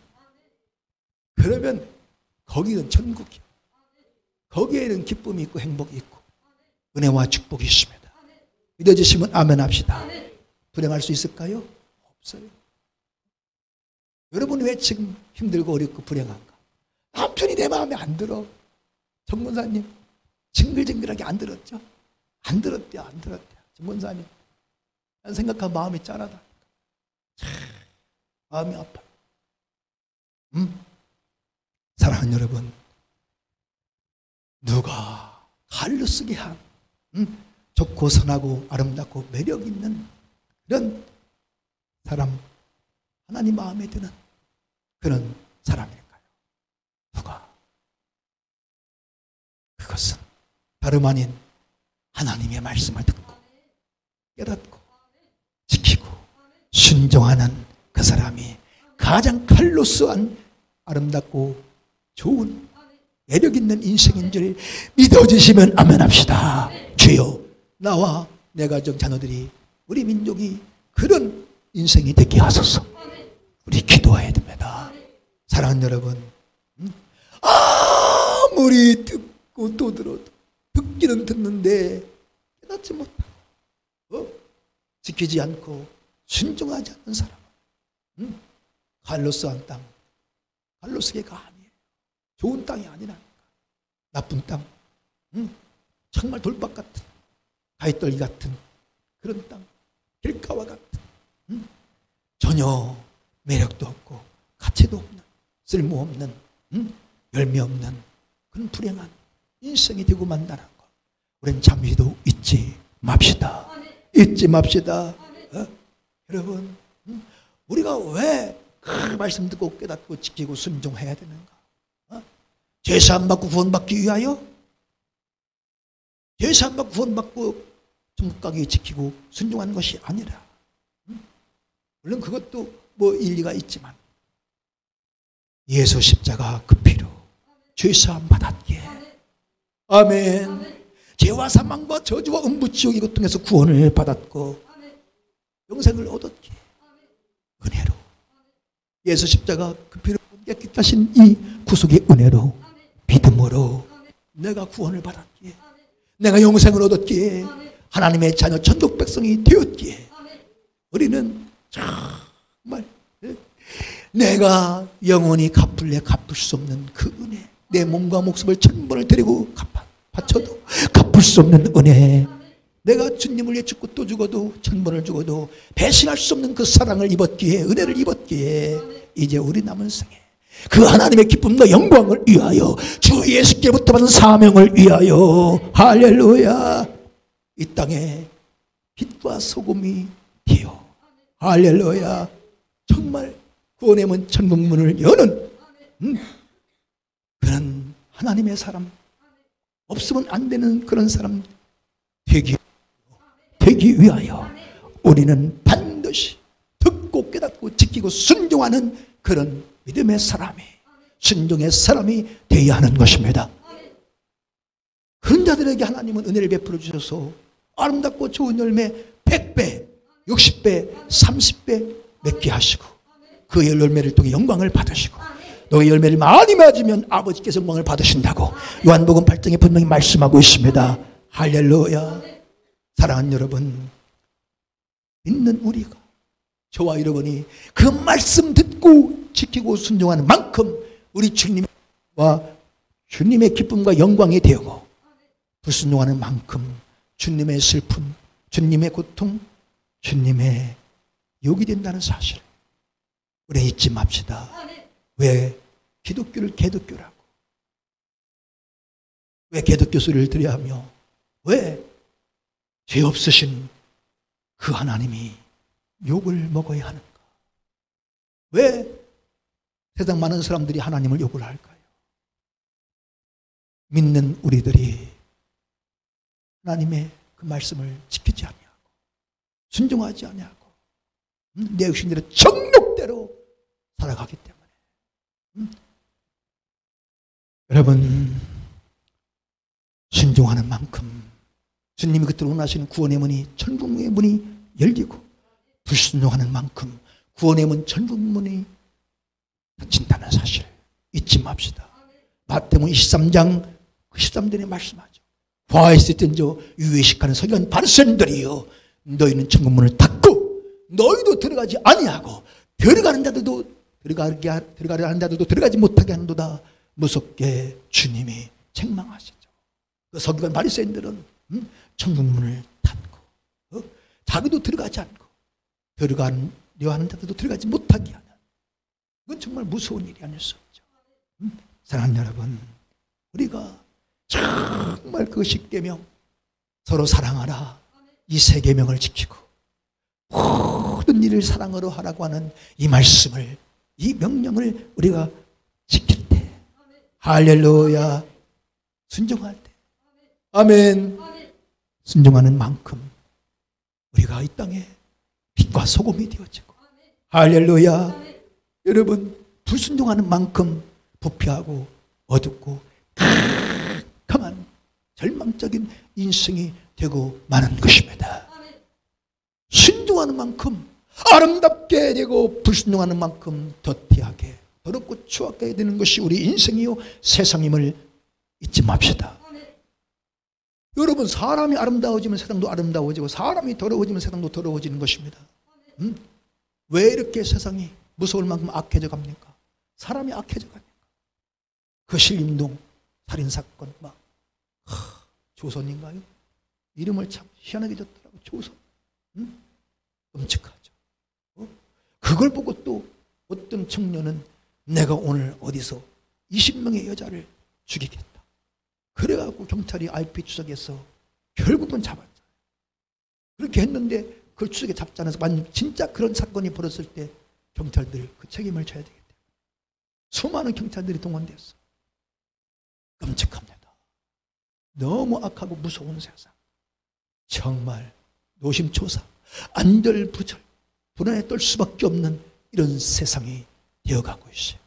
그러면 거기는 천국이야. 거기에는 기쁨이 있고 행복이 있고 은혜와 축복이 있습니다. 믿어지시면 아멘 합시다. 불행할 수 있을까요? 없어요. 여러분 왜 지금 힘들고 어렵고 불행한가? 남편이 내 마음에 안 들어. 정문사님 징글징글하게 안 들었죠? 안 들었대요. 정문사님 난 생각하면 마음이 짠하다. 마음이 아파요. 사랑하는 여러분, 누가 칼로 쓰게 한 좋고 선하고 아름답고 매력 있는 그런 사람, 하나님 마음에 드는 그런 사람일까요? 누가? 그것은 다름 아닌 하나님의 말씀을 듣고 깨닫고 지키고 순종하는 그 사람이 가장 칼로스한 아름답고 좋은 매력 있는 인생인 줄 믿어주시면 아멘 합시다. 주여, 나와 내 가정 자녀들이 우리 민족이 그런 인생이 되게 하소서. 우리 기도해야 됩니다. 사랑하는 여러분, 아무리 듣고 또 들어도 듣기는 듣는데 깨닫지 못하고 지키지 않고 순종하지 않는 사람은 갈로스한 땅, 갈로스계가 아니에요. 좋은 땅이 아니라니까. 나쁜 땅, 정말 돌박 같은, 가위떨기 같은 그런 땅, 길가와 같은, 전혀 매력도 없고 가치도 없는, 쓸모없는, 열매 없는 그런 불행한 인생이 되고 만다는 것, 우리는 잠시도 잊지 맙시다. 잊지 맙시다. 여러분, 우리가 왜 그 말씀 듣고 깨닫고 지키고 순종해야 되는가? 죄사함 받고 구원받기 위하여? 죄사함 받고 구원받고 천국 가기 지키고 순종하는 것이 아니라, 물론 그것도 뭐 일리가 있지만 예수 십자가 그 피로 죄사함 받았기에, 아멘. 죄와 사망과 저주와 음부지옥 이것 통해서 구원을 받았고 영생을 얻었기에 은혜로, 예수 십자가 그 피로 깨끗하신 이 구속의 은혜로, 믿음으로 내가 구원을 받았기에, 내가 영생을 얻었기에, 하나님의 자녀 천국 백성이 되었기에, 우리는 정말 내가 영원히 갚을 수 없는 그 은혜, 내 몸과 목숨을 천번을 드리고 바쳐도 갚을 수 없는 은혜, 내가 주님을 위해 죽고 또 죽어도 천번을 죽어도 배신할 수 없는 그 사랑을 입었기에, 은혜를 입었기에, 이제 우리 남은 생에 그 하나님의 기쁨과 영광을 위하여, 주 예수께로부터 받은 사명을 위하여, 할렐루야, 이 땅에 빛과 소금이 되어, 할렐루야, 정말 구원의 문, 천국 문을 여는 그런 하나님의 사람, 없으면 안 되는 그런 사람 되기 위하여 우리는 반드시 듣고 깨닫고 지키고 순종하는 그런 믿음의 사람이, 순종의 사람이 되어야 하는 것입니다. 그런 자들에게 하나님은 은혜를 베풀어 주셔서 아름답고 좋은 열매 100배, 60배, 30배 맺게 하시고, 그 열매를 통해 영광을 받으시고, 너의 열매를 많이 맺으면 아버지께서 영광을 받으신다고 요한복음 8장에 분명히 말씀하고 있습니다. 할렐루야. 사랑하는 여러분, 믿는 우리가, 저와 여러분이 그 말씀 듣고 지키고 순종하는 만큼 우리 주님과 주님의 기쁨과 영광이 되고, 불순종하는 만큼 주님의 슬픔, 주님의 고통, 주님의 욕이 된다는 사실을 우리 잊지 맙시다. 왜 기독교를 개독교라고, 왜 개독교 소리를 들여야 하며, 왜 죄 없으신 그 하나님이 욕을 먹어야 하는가? 왜 세상 많은 사람들이 하나님을 욕을 할까요? 믿는 우리들이 하나님의 그 말씀을 지키지 아니하고 순종하지 아니하고 내 육신대로 정욕대로 살아가기 때문에, 여러분, 순종하는 만큼 주님이 그때 원하시는 구원의 문이, 천국의 문이 열리고, 불순종하는 만큼 구원의 문, 천국 문이 닫힌다는 사실 잊지 맙시다. 마태복음 23장 그 13절에 말씀하죠. 화에서 있던 저 유의식하는 서기관 바리새인들이여, 너희는 천국문을 닫고 너희도 들어가지 아니하고 들어가는 자들도 들어가려 하는 자들도 들어가지 못하게 하는도다. 무섭게 주님이 책망하시죠. 그 서기관 바리새인들은 천국문을 닫고 자기도 들어가지 않고 들어가려 하는 자들도 들어가지 못하게 하는, 그건 정말 무서운 일이 아닐 수 없죠. 사랑하는 여러분, 우리가 정말 그 10계명 서로 사랑하라, 이 3계명을 지키고 모든 일을 사랑으로 하라고 하는 이 말씀을, 이 명령을 우리가 지킬 때, 할렐루야, 순종할 때, 아멘, 순종하는 만큼 우리가 이 땅에 빛과 소금이 되어지고, 할렐루야, 여러분, 불순종하는 만큼 부패하고 어둡고 캄캄한 절망적인 인생이 되고 마는 것입니다. 순종하는 만큼 아름답게 되고 불순종하는 만큼 더티하게 더럽고 추악하게 되는 것이 우리 인생이요 세상임을 잊지 맙시다. 여러분, 사람이 아름다워지면 세상도 아름다워지고 사람이 더러워지면 세상도 더러워지는 것입니다. 왜 이렇게 세상이 무서울 만큼 악해져 갑니까? 사람이 악해져 갑니까? 그 신림동 살인사건 막 조선인가요? 이름을 참 희한하게 줬더라고. 조선. 끔찍하죠. 그걸 보고 또 어떤 청년은 내가 오늘 어디서 20명의 여자를 죽이겠다. 그래갖고 경찰이 IP 추적해서 결국은 잡았잖아요. 그렇게 했는데 그걸 추적에 잡지 않아서 만약 진짜 그런 사건이 벌어졌을 때 경찰들이 그 책임을 져야 되기 때문에 수많은 경찰들이 동원됐어. 끔찍합니다. 너무 악하고 무서운 세상. 정말 노심초사, 안절부절, 불안에 떨 수밖에 없는 이런 세상이 되어가고 있어요.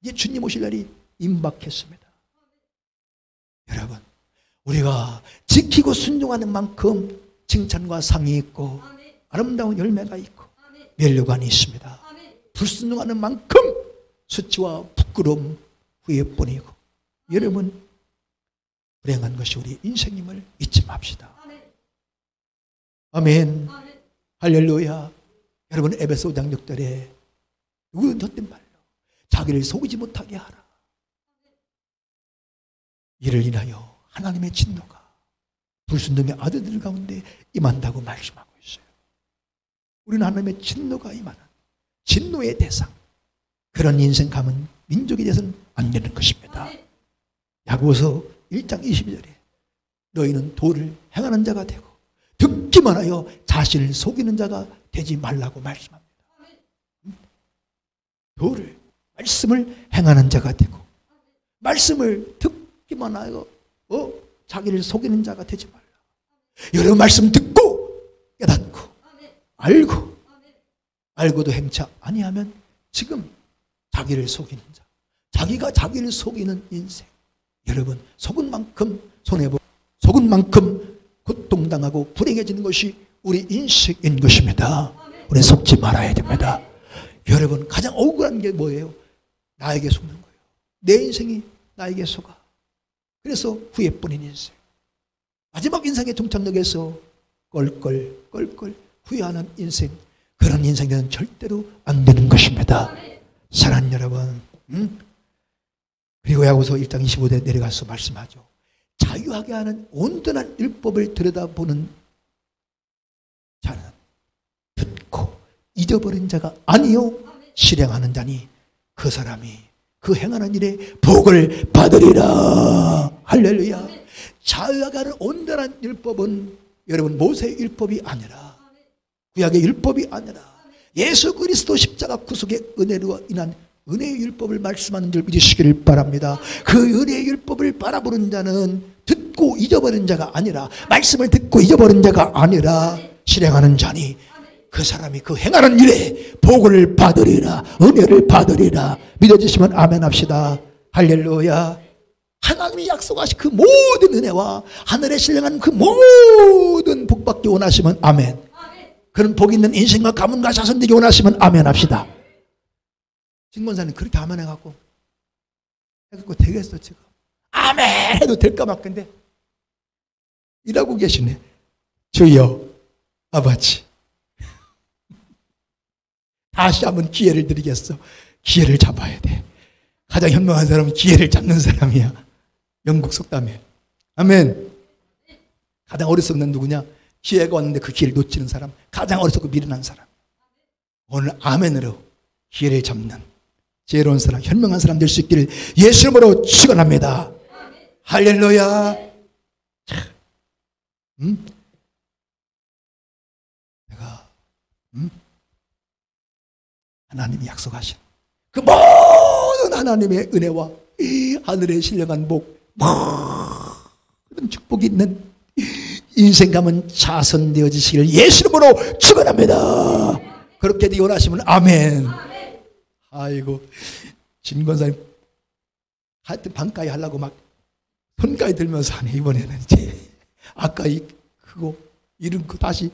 이제 주님 오실 날이 임박했습니다. 여러분, 우리가 지키고 순종하는 만큼 칭찬과 상이 있고 아름다운 열매가 있고 면류관이 있습니다. 불순종하는 만큼 수치와 부끄러움, 후회뿐이고, 여러분, 불행한 것이 우리 인생임을 잊지 맙시다. 아멘. 할렐루야. 여러분, 에베소 5장 6절에 누구는 덧된 말로 자기를 속이지 못하게 하라. 이를 인하여 하나님의 진노가 불순종의 아들들 가운데 임한다고 말씀하고 있어요. 우리는 하나님의 진노가 임하는 진노의 대상, 그런 인생 가면 민족이 되서는 안 되는 것입니다. 야고보서 1장 22절에 너희는 도를 행하는 자가 되고 듣기만 하여 자신을 속이는 자가 되지 말라고 말씀합니다. 도를, 말씀을 행하는 자가 되고 말씀을 듣기만 하여 자기를 속이는 자가 되지 말라. 여러 말씀 듣고 깨닫고 알고도 행치 아니하면 지금 자기를 속이는 자, 자기가 자기를 속이는 인생. 여러분, 속은 만큼 손해보고 속은 만큼 고통당하고 불행해지는 것이 우리 인생인 것입니다. 우리는 속지 말아야 됩니다. 여러분, 가장 억울한 게 뭐예요? 나에게 속는 거예요. 내 인생이 나에게 속아. 그래서 후회뿐인 인생, 마지막 인생의 종착역에서 껄껄 후회하는 인생, 그런 인생은 절대로 안 되는 것입니다. 사랑하는 여러분, 그리고 야고보서 1장 25절에 내려가서 말씀하죠. 자유하게 하는 온전한 율법을 들여다보는 자는 듣고 잊어버린 자가 아니요 실행하는 자니 그 사람이 그 행하는 일에 복을 받으리라. 할렐루야. 자유하게 하는 온전한 율법은 여러분 모세의 율법이 아니라, 구약의 율법이 아니라 예수 그리스도 십자가 구속의 은혜로 인한 은혜의 율법을 말씀하는 줄 믿으시기를 바랍니다. 그 은혜의 율법을 바라보는 자는 듣고 잊어버린 자가 아니라, 말씀을 듣고 잊어버린 자가 아니라 실행하는 자니 그 사람이 그 행하는 일에 복을 받으리라, 은혜를 받으리라. 믿어주시면 아멘 합시다. 할렐루야. 하나님이 약속하신 그 모든 은혜와 하늘에 신령한 그 모든 복받기 원하시면 아멘. 그런 복 있는 인생과 가문과 자손 되기 원하시면 아멘 합시다. 진권사님 그렇게 아멘 해갖고 되겠어 지금? 아멘 해도 될까 말건데 이라고 계시네. 주여 아버지, 다시 한번 기회를 드리겠어. 기회를 잡아야 돼. 가장 현명한 사람은 기회를 잡는 사람이야. 영국 속담에. 아멘. 가장 어리석은 누구냐? 기회가 왔는데 그 기회를 놓치는 사람. 가장 어리석고 미련한 사람. 오늘 아멘으로 기회를 잡는 지혜로운 사람, 현명한 사람 될 수 있기를 예수 이름으로 축원합니다. 할렐루야. 내가 하나님이 약속하신 그 모든 하나님의 은혜와 하늘의 신령한 복, 모든 축복이 있는 인생 가문 자선되어지시기를 예수 이름으로 축원합니다. 그렇게 되기 원하시면 아멘. 아이고, 진권사님 하여튼 반가이 하려고 막 손가위 들면서 하네. 이번에는 이제 아까 그거 이름 그 다시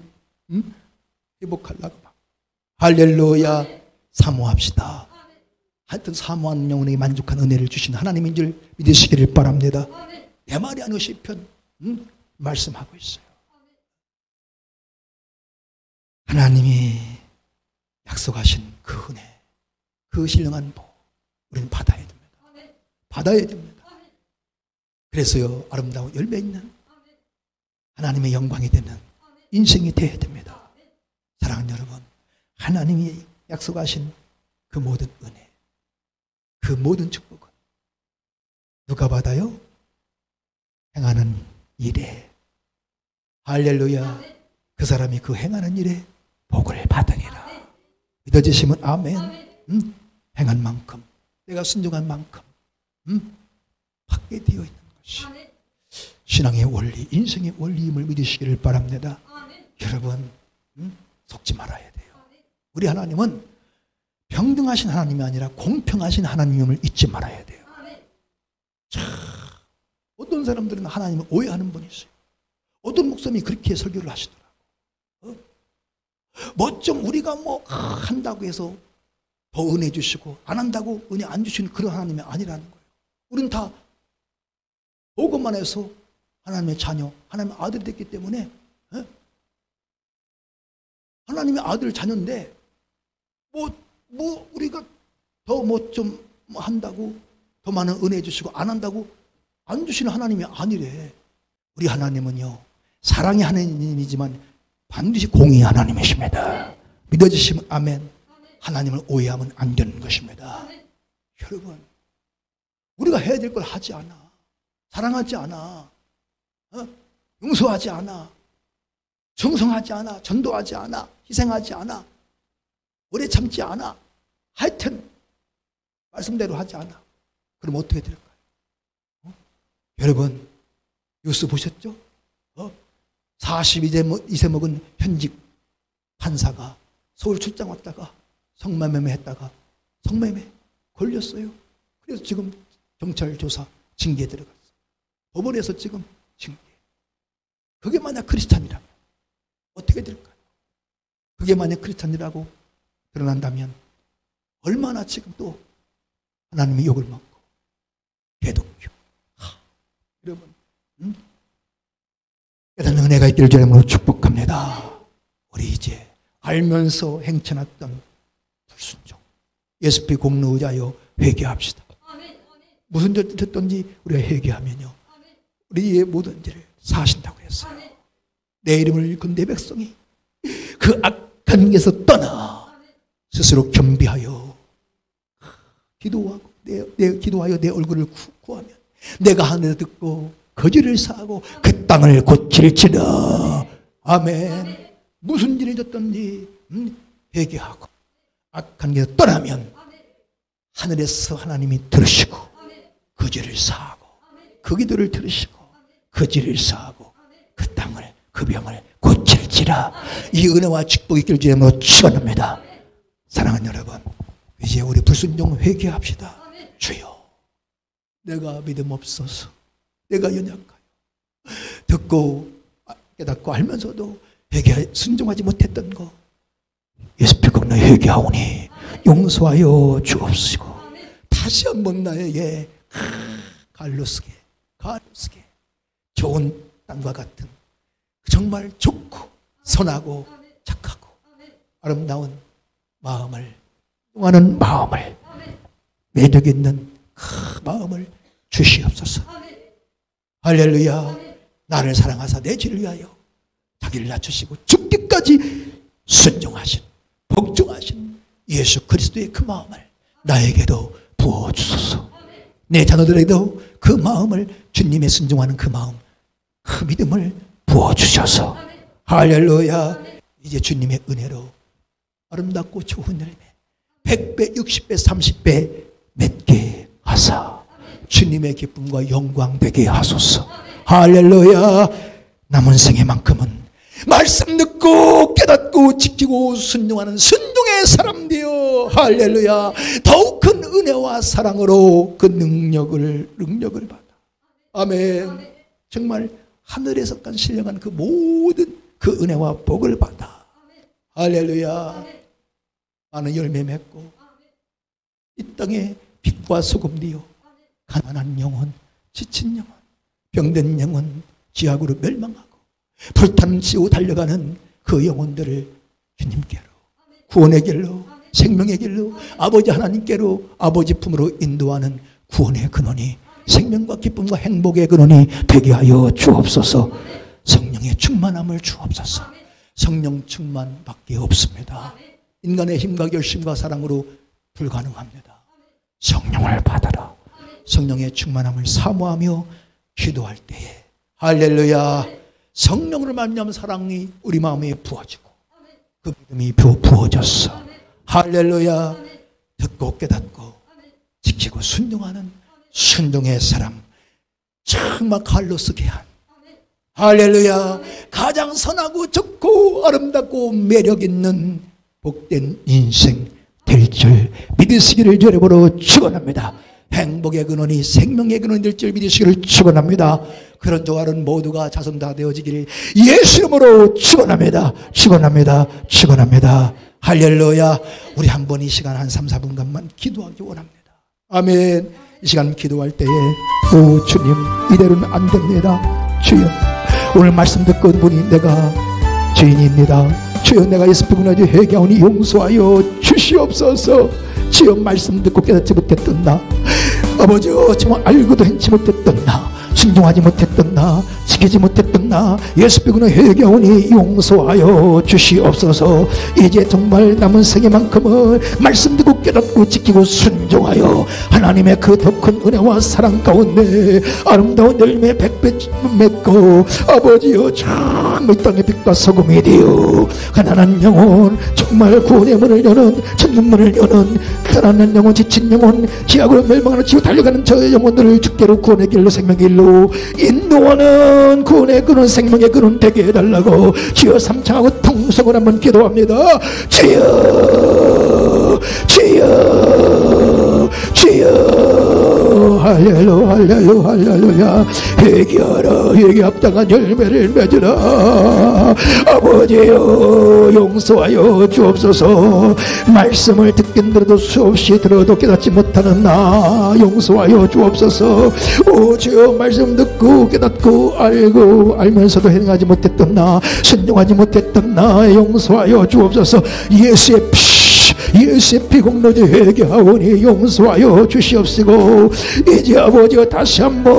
회복하려고 막. 할렐루야. 사모합시다. 하여튼 사모하는 영혼에게 만족한 은혜를 주신 하나님인 줄 믿으시기를 바랍니다. 내 말이 아니고 시편 말씀하고 있어요. 하나님이 약속하신 그 은혜, 그 신령한 복 우리는 받아야 됩니다. 받아야 됩니다. 그래서요, 아름다운 열매 있는 하나님의 영광이 되는 인생이 되어야 됩니다. 사랑하는 여러분, 하나님이 약속하신 그 모든 은혜, 그 모든 축복은 누가 받아요? 행하는 일에. 할렐루야. 그 사람이 그 행하는 일에 복을 받으리라. 믿어지시면 아멘. 행한 만큼, 내가 순종한 만큼 받게 되어 있는 것이 신앙의 원리, 인생의 원리임을 믿으시기를 바랍니다. 여러분, 속지 말아야 돼요. 우리 하나님은 평등하신 하나님이 아니라 공평하신 하나님임을 잊지 말아야 돼요. 자, 어떤 사람들은 하나님을 오해하는 분이 있어요. 어떤 목사님이 그렇게 설교를 하시더라고요. 뭐 좀 우리가 뭐 한다고 해서 더 은혜 주시고 안 한다고 은혜 안 주시는 그런 하나님이 아니라는 거예요. 우리는 다 복음만 해서 하나님의 자녀, 하나님의 아들이 됐기 때문에 하나님의 아들 자녀인데 뭐 우리가 더 뭐 좀 한다고 더 많은 은혜 주시고 안 한다고 안 주시는 하나님이 아니래. 우리 하나님은요, 사랑의 하나님이지만 반드시 공의의 하나님이십니다. 믿어주시면 아멘. 하나님을 오해하면 안 되는 것입니다. 여러분, 우리가 해야 될 걸 하지 않아. 사랑하지 않아. 용서하지 않아. 충성하지 않아. 전도하지 않아. 희생하지 않아. 오래 참지 않아. 하여튼 말씀대로 하지 않아. 그럼 어떻게 될까요? 여러분, 뉴스 보셨죠? 42세 먹은 현직 판사가 서울 출장 왔다가 성매매 했다가 성매매 걸렸어요. 그래서 지금 경찰 조사 징계 들어갔어. 법원에서 지금 징계. 그게 만약 크리스찬이라면 어떻게 될까요? 그게 만약 크리스찬이라고 드러난다면 얼마나 지금 또 하나님의 욕을 먹고 개독교. 여러분, 깨닫는 은혜가 있기를 주님으로 축복합니다. 우리 이제 알면서 행쳐놨던 불순종, 예수피 공로 의하여 회개합시다. 무슨 죄를 졌든지 우리가 회개하면요, 우리의 모든 죄를 사하신다고 했어요. 내 이름을 일컫는 내 백성이 그 악한 길에서 떠나 스스로 겸비하여 기도하고 기도하여 내 얼굴을 구하면 내가 하늘에 듣고 거지를 사하고 그 땅을 고칠지라. 아멘. 무슨 일이 졌든지 회개하고 악한 길에서 떠나면 하늘에서 하나님이 들으시고 거지를 사하고 그 기도를 들으시고 거지를 사하고 그 땅을 그 병을 고칠지라. 이 은혜와 축복이 있기를 주님으로 축원합니다. 사랑하는 여러분, 이제 우리 불순종 회개합시다. 주여, 내가 믿음 없어서, 내가 연약하여 듣고 깨닫고 알면서도 순종하지 못했던 거 예수피 공로 회개하오니 용서하여 주옵시고 다시 한번 나에게 갈로 쓰게 가로수게 좋은 땅과 같은 정말 좋고 선하고 착하고 아름다운 마음을 하는 마음을 매력 있는 그 마음을 주시옵소서. 할렐루야. 나를 사랑하사 내 죄를 위하여 자기를 낮추시고 죽기까지 순종하신 복종하신 예수 그리스도의 그 마음을 나에게도 부어주소서. 내 자녀들에게도 그 마음을 주님의 순종하는 그 마음 그 믿음을 부어주셔서 할렐루야. 이제 주님의 은혜로 아름답고 좋은 열매 100배 60배 30배 맺게 하사 주님의 기쁨과 영광 되게 하소서. 할렐루야. 남은 생애만큼은 말씀 듣고 깨닫고 지키고 순종하는 순종의 사람 되어 할렐루야 더욱 큰 은혜와 사랑으로 그 능력을 받아 아멘. 정말 하늘에서까지 신령한 그 모든 그 은혜와 복을 받아 할렐루야 많은 열매 맺고 이 땅에 빛과 소금 되어 가난한 영혼 지친 영혼 병든 영혼 지옥으로 멸망하고 불타는 지옥 달려가는 그 영혼들을 주님께로 구원의 길로 생명의 길로 아버지 하나님께로 아버지 품으로 인도하는 구원의 근원이 생명과 기쁨과 행복의 근원이 되게 하여 주옵소서. 성령의 충만함을 주옵소서. 성령 충만밖에 없습니다. 인간의 힘과 결심과 사랑으로 불가능합니다. 성령을 받아라. 성령의 충만함을 사모하며 기도할 때에 할렐루야 성령으로 말미암은 사랑이 우리 마음에 부어지고 그 믿음이 부어졌어. 할렐루야 듣고 깨닫고 지키고 순종하는 순종의 사람 정말 칼로스 계한 할렐루야 가장 선하고 좋고 아름답고 매력 있는 복된 인생 될 줄 믿으시기를 여러분으로 축원합니다. 행복의 근원이 생명의 근원이 될 줄 믿으시기를 축원합니다. 그런 조화는 모두가 자손 다 되어지기를 예수 이름으로 축원합니다. 축원합니다. 축원합니다. 할렐루야. 우리 한번 이 시간 한 3, 4분간만 기도하기 원합니다. 아멘. 이 시간 기도할 때에 오 주님 이대로는 안 됩니다. 주여 오늘 말씀 듣고 보니 내가 죄인입니다. 주여 내가 예수 피곤하지 회개하오니 용서하여 주시옵소서. 주여 말씀 듣고 깨닫지 못했던 나 아버지여 정말 알고도 행치 못했던 나 순종하지 못했던 나 지키지 못했던 나 예수 빼고는 회개하오니 용서하여 주시옵소서. 이제 정말 남은 생애만큼은 말씀 듣고 깨닫고 지키고 순종하여 하나님의 그 더 큰 은혜와 사랑 가운데 아름다운 열매 100배 맺고 아버지여 정말 땅의 빛과 소금이 되어 가난한 영혼 정말 구원의 문을 여는 천국문을 여는 가난한 영혼 지친 영혼 지옥으로 멸망하는 지옥 달려가는 저 영혼들을 주께로 구원의 길로 생명의 길로 인도하는 구원의 그런 생명의 그런 되게 해달라고 주여 삼창하고 통성을 한번 기도합니다. 주여 주여 주여 할렐루 할렐루 할렐루야. 회개하라 회개 합당한 열매를 맺으라. 아버지여 용서하여 주옵소서. 말씀을 듣긴 들어도 수없이 들어도 깨닫지 못하는 나 용서하여 주옵소서. 오 주여 말씀 듣고 깨닫고 알고 알면서도 행하지 못했던 나 순종하지 못했던 나 용서하여 주옵소서. 예수의 피 예수의 피 공로제 회개하오니 용서하여 주시옵시고 이제 아버지여 다시 한번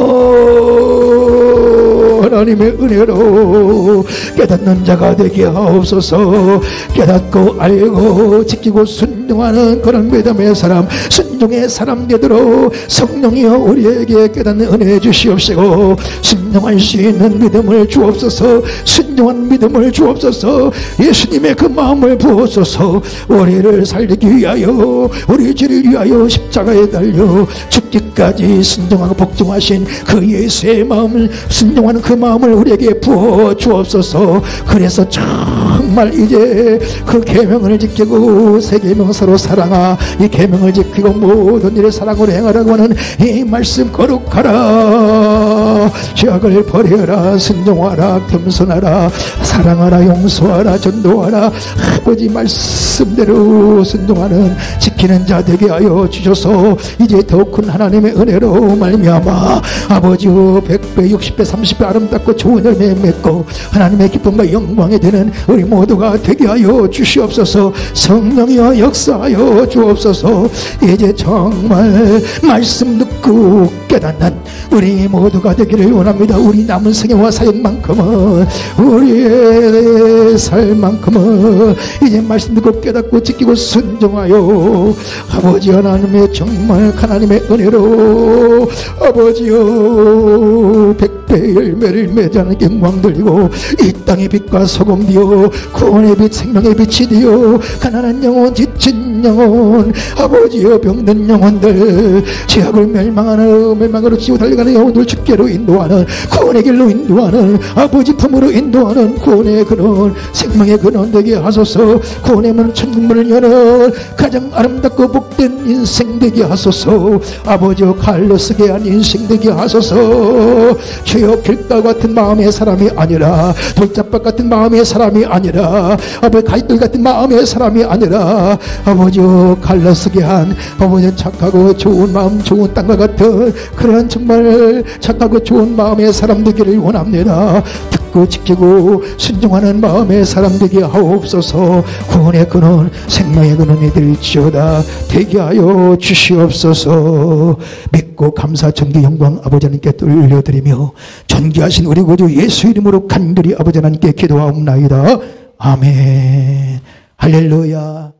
하나님의 은혜로 깨닫는 자가 되게 하옵소서. 깨닫고 알고 지키고 순종하는 그런 믿음의 사람 순종의 사람 되도록 성령이여 우리에게 깨닫는 은혜 주시옵시고 순종할 수 있는 믿음을 주옵소서. 순종한 믿음을 주옵소서. 예수님의 그 마음을 부어소서. 우리를 살리기 위하여 우리 죄를 위하여 십자가에 달려 죽기까지 순종하고 복종하신 그 예수의 마음을 순종하는 그 마음을 우리에게 부어 주옵소서. 그래서 정말 이제 그 계명을 지키고 새 계명을 서로 사랑하. 이 계명을 지키고 모든 일을 사랑으로 행하라고 하는 이 말씀 거룩하라. 죄악을 버려라. 순종하라. 겸손하라. 사랑하라. 용서하라. 전도하라. 아버지 말씀대로 순종하는 지키는 자 되게 하여 주셔서 이제 더 큰 하나님의 은혜로 말미암아 아버지여 100배 60배 30배 아름답고 좋은 열매 맺고 하나님의 기쁨과 영광이 되는 우리 모두가 되게 하여 주시옵소서. 성령이여 역사하여 주옵소서. 이제 정말 말씀 듣고 깨닫는 우리 모두가 되기를 원합니다. 우리 남은 생애와 사역만큼은 우리의 삶만큼은 이제 말씀 듣고 깨닫고 지키고 순종하여 아버지 하나님의 정말 하나님의 은혜로 아버지여 100배 열매를 맺자는 영광 돌리고 이 땅의 빛과 소금 되어 구원의 빛 생명의 빛이 되어 가난한 영혼 지친 영혼 아버지여 병든 영혼들 죄악을 멸망으로 지고 달려가는 영혼들 주께로 인도하는 구원의 길로 인도하는 아버지 품으로 인도하는 구원의 근원 생명의 근원 되게 하소서. 구원의 문 천국문을 여는 가장 아름답고 복된 인생 되게 하소서. 아버지여 칼로 쓰게 한 인생 되게 하소서. 주여 길가 같은 마음의 사람이 아니라 돌짝밭 같은 마음의 사람이 아니라 아버지 가시돌 같은 마음의 사람이 아니라 아버지여 칼로 쓰게 한 아버지 착하고 좋은 마음 좋은 땅과 같은 그러한 정말 착하고 좋은 마음의 사람 되기를 원합니다. 듣고 지키고 순종하는 마음의 사람 되게 하옵소서. 구원의 근원 생명의 근원이 될지어다 되게 하여 주시옵소서. 믿고 감사 존귀 영광 아버지 하나님께 돌려드리며 존귀하신 우리 구주 예수 이름으로 간절히 아버지 하나님께 기도하옵나이다. 아멘. 할렐루야.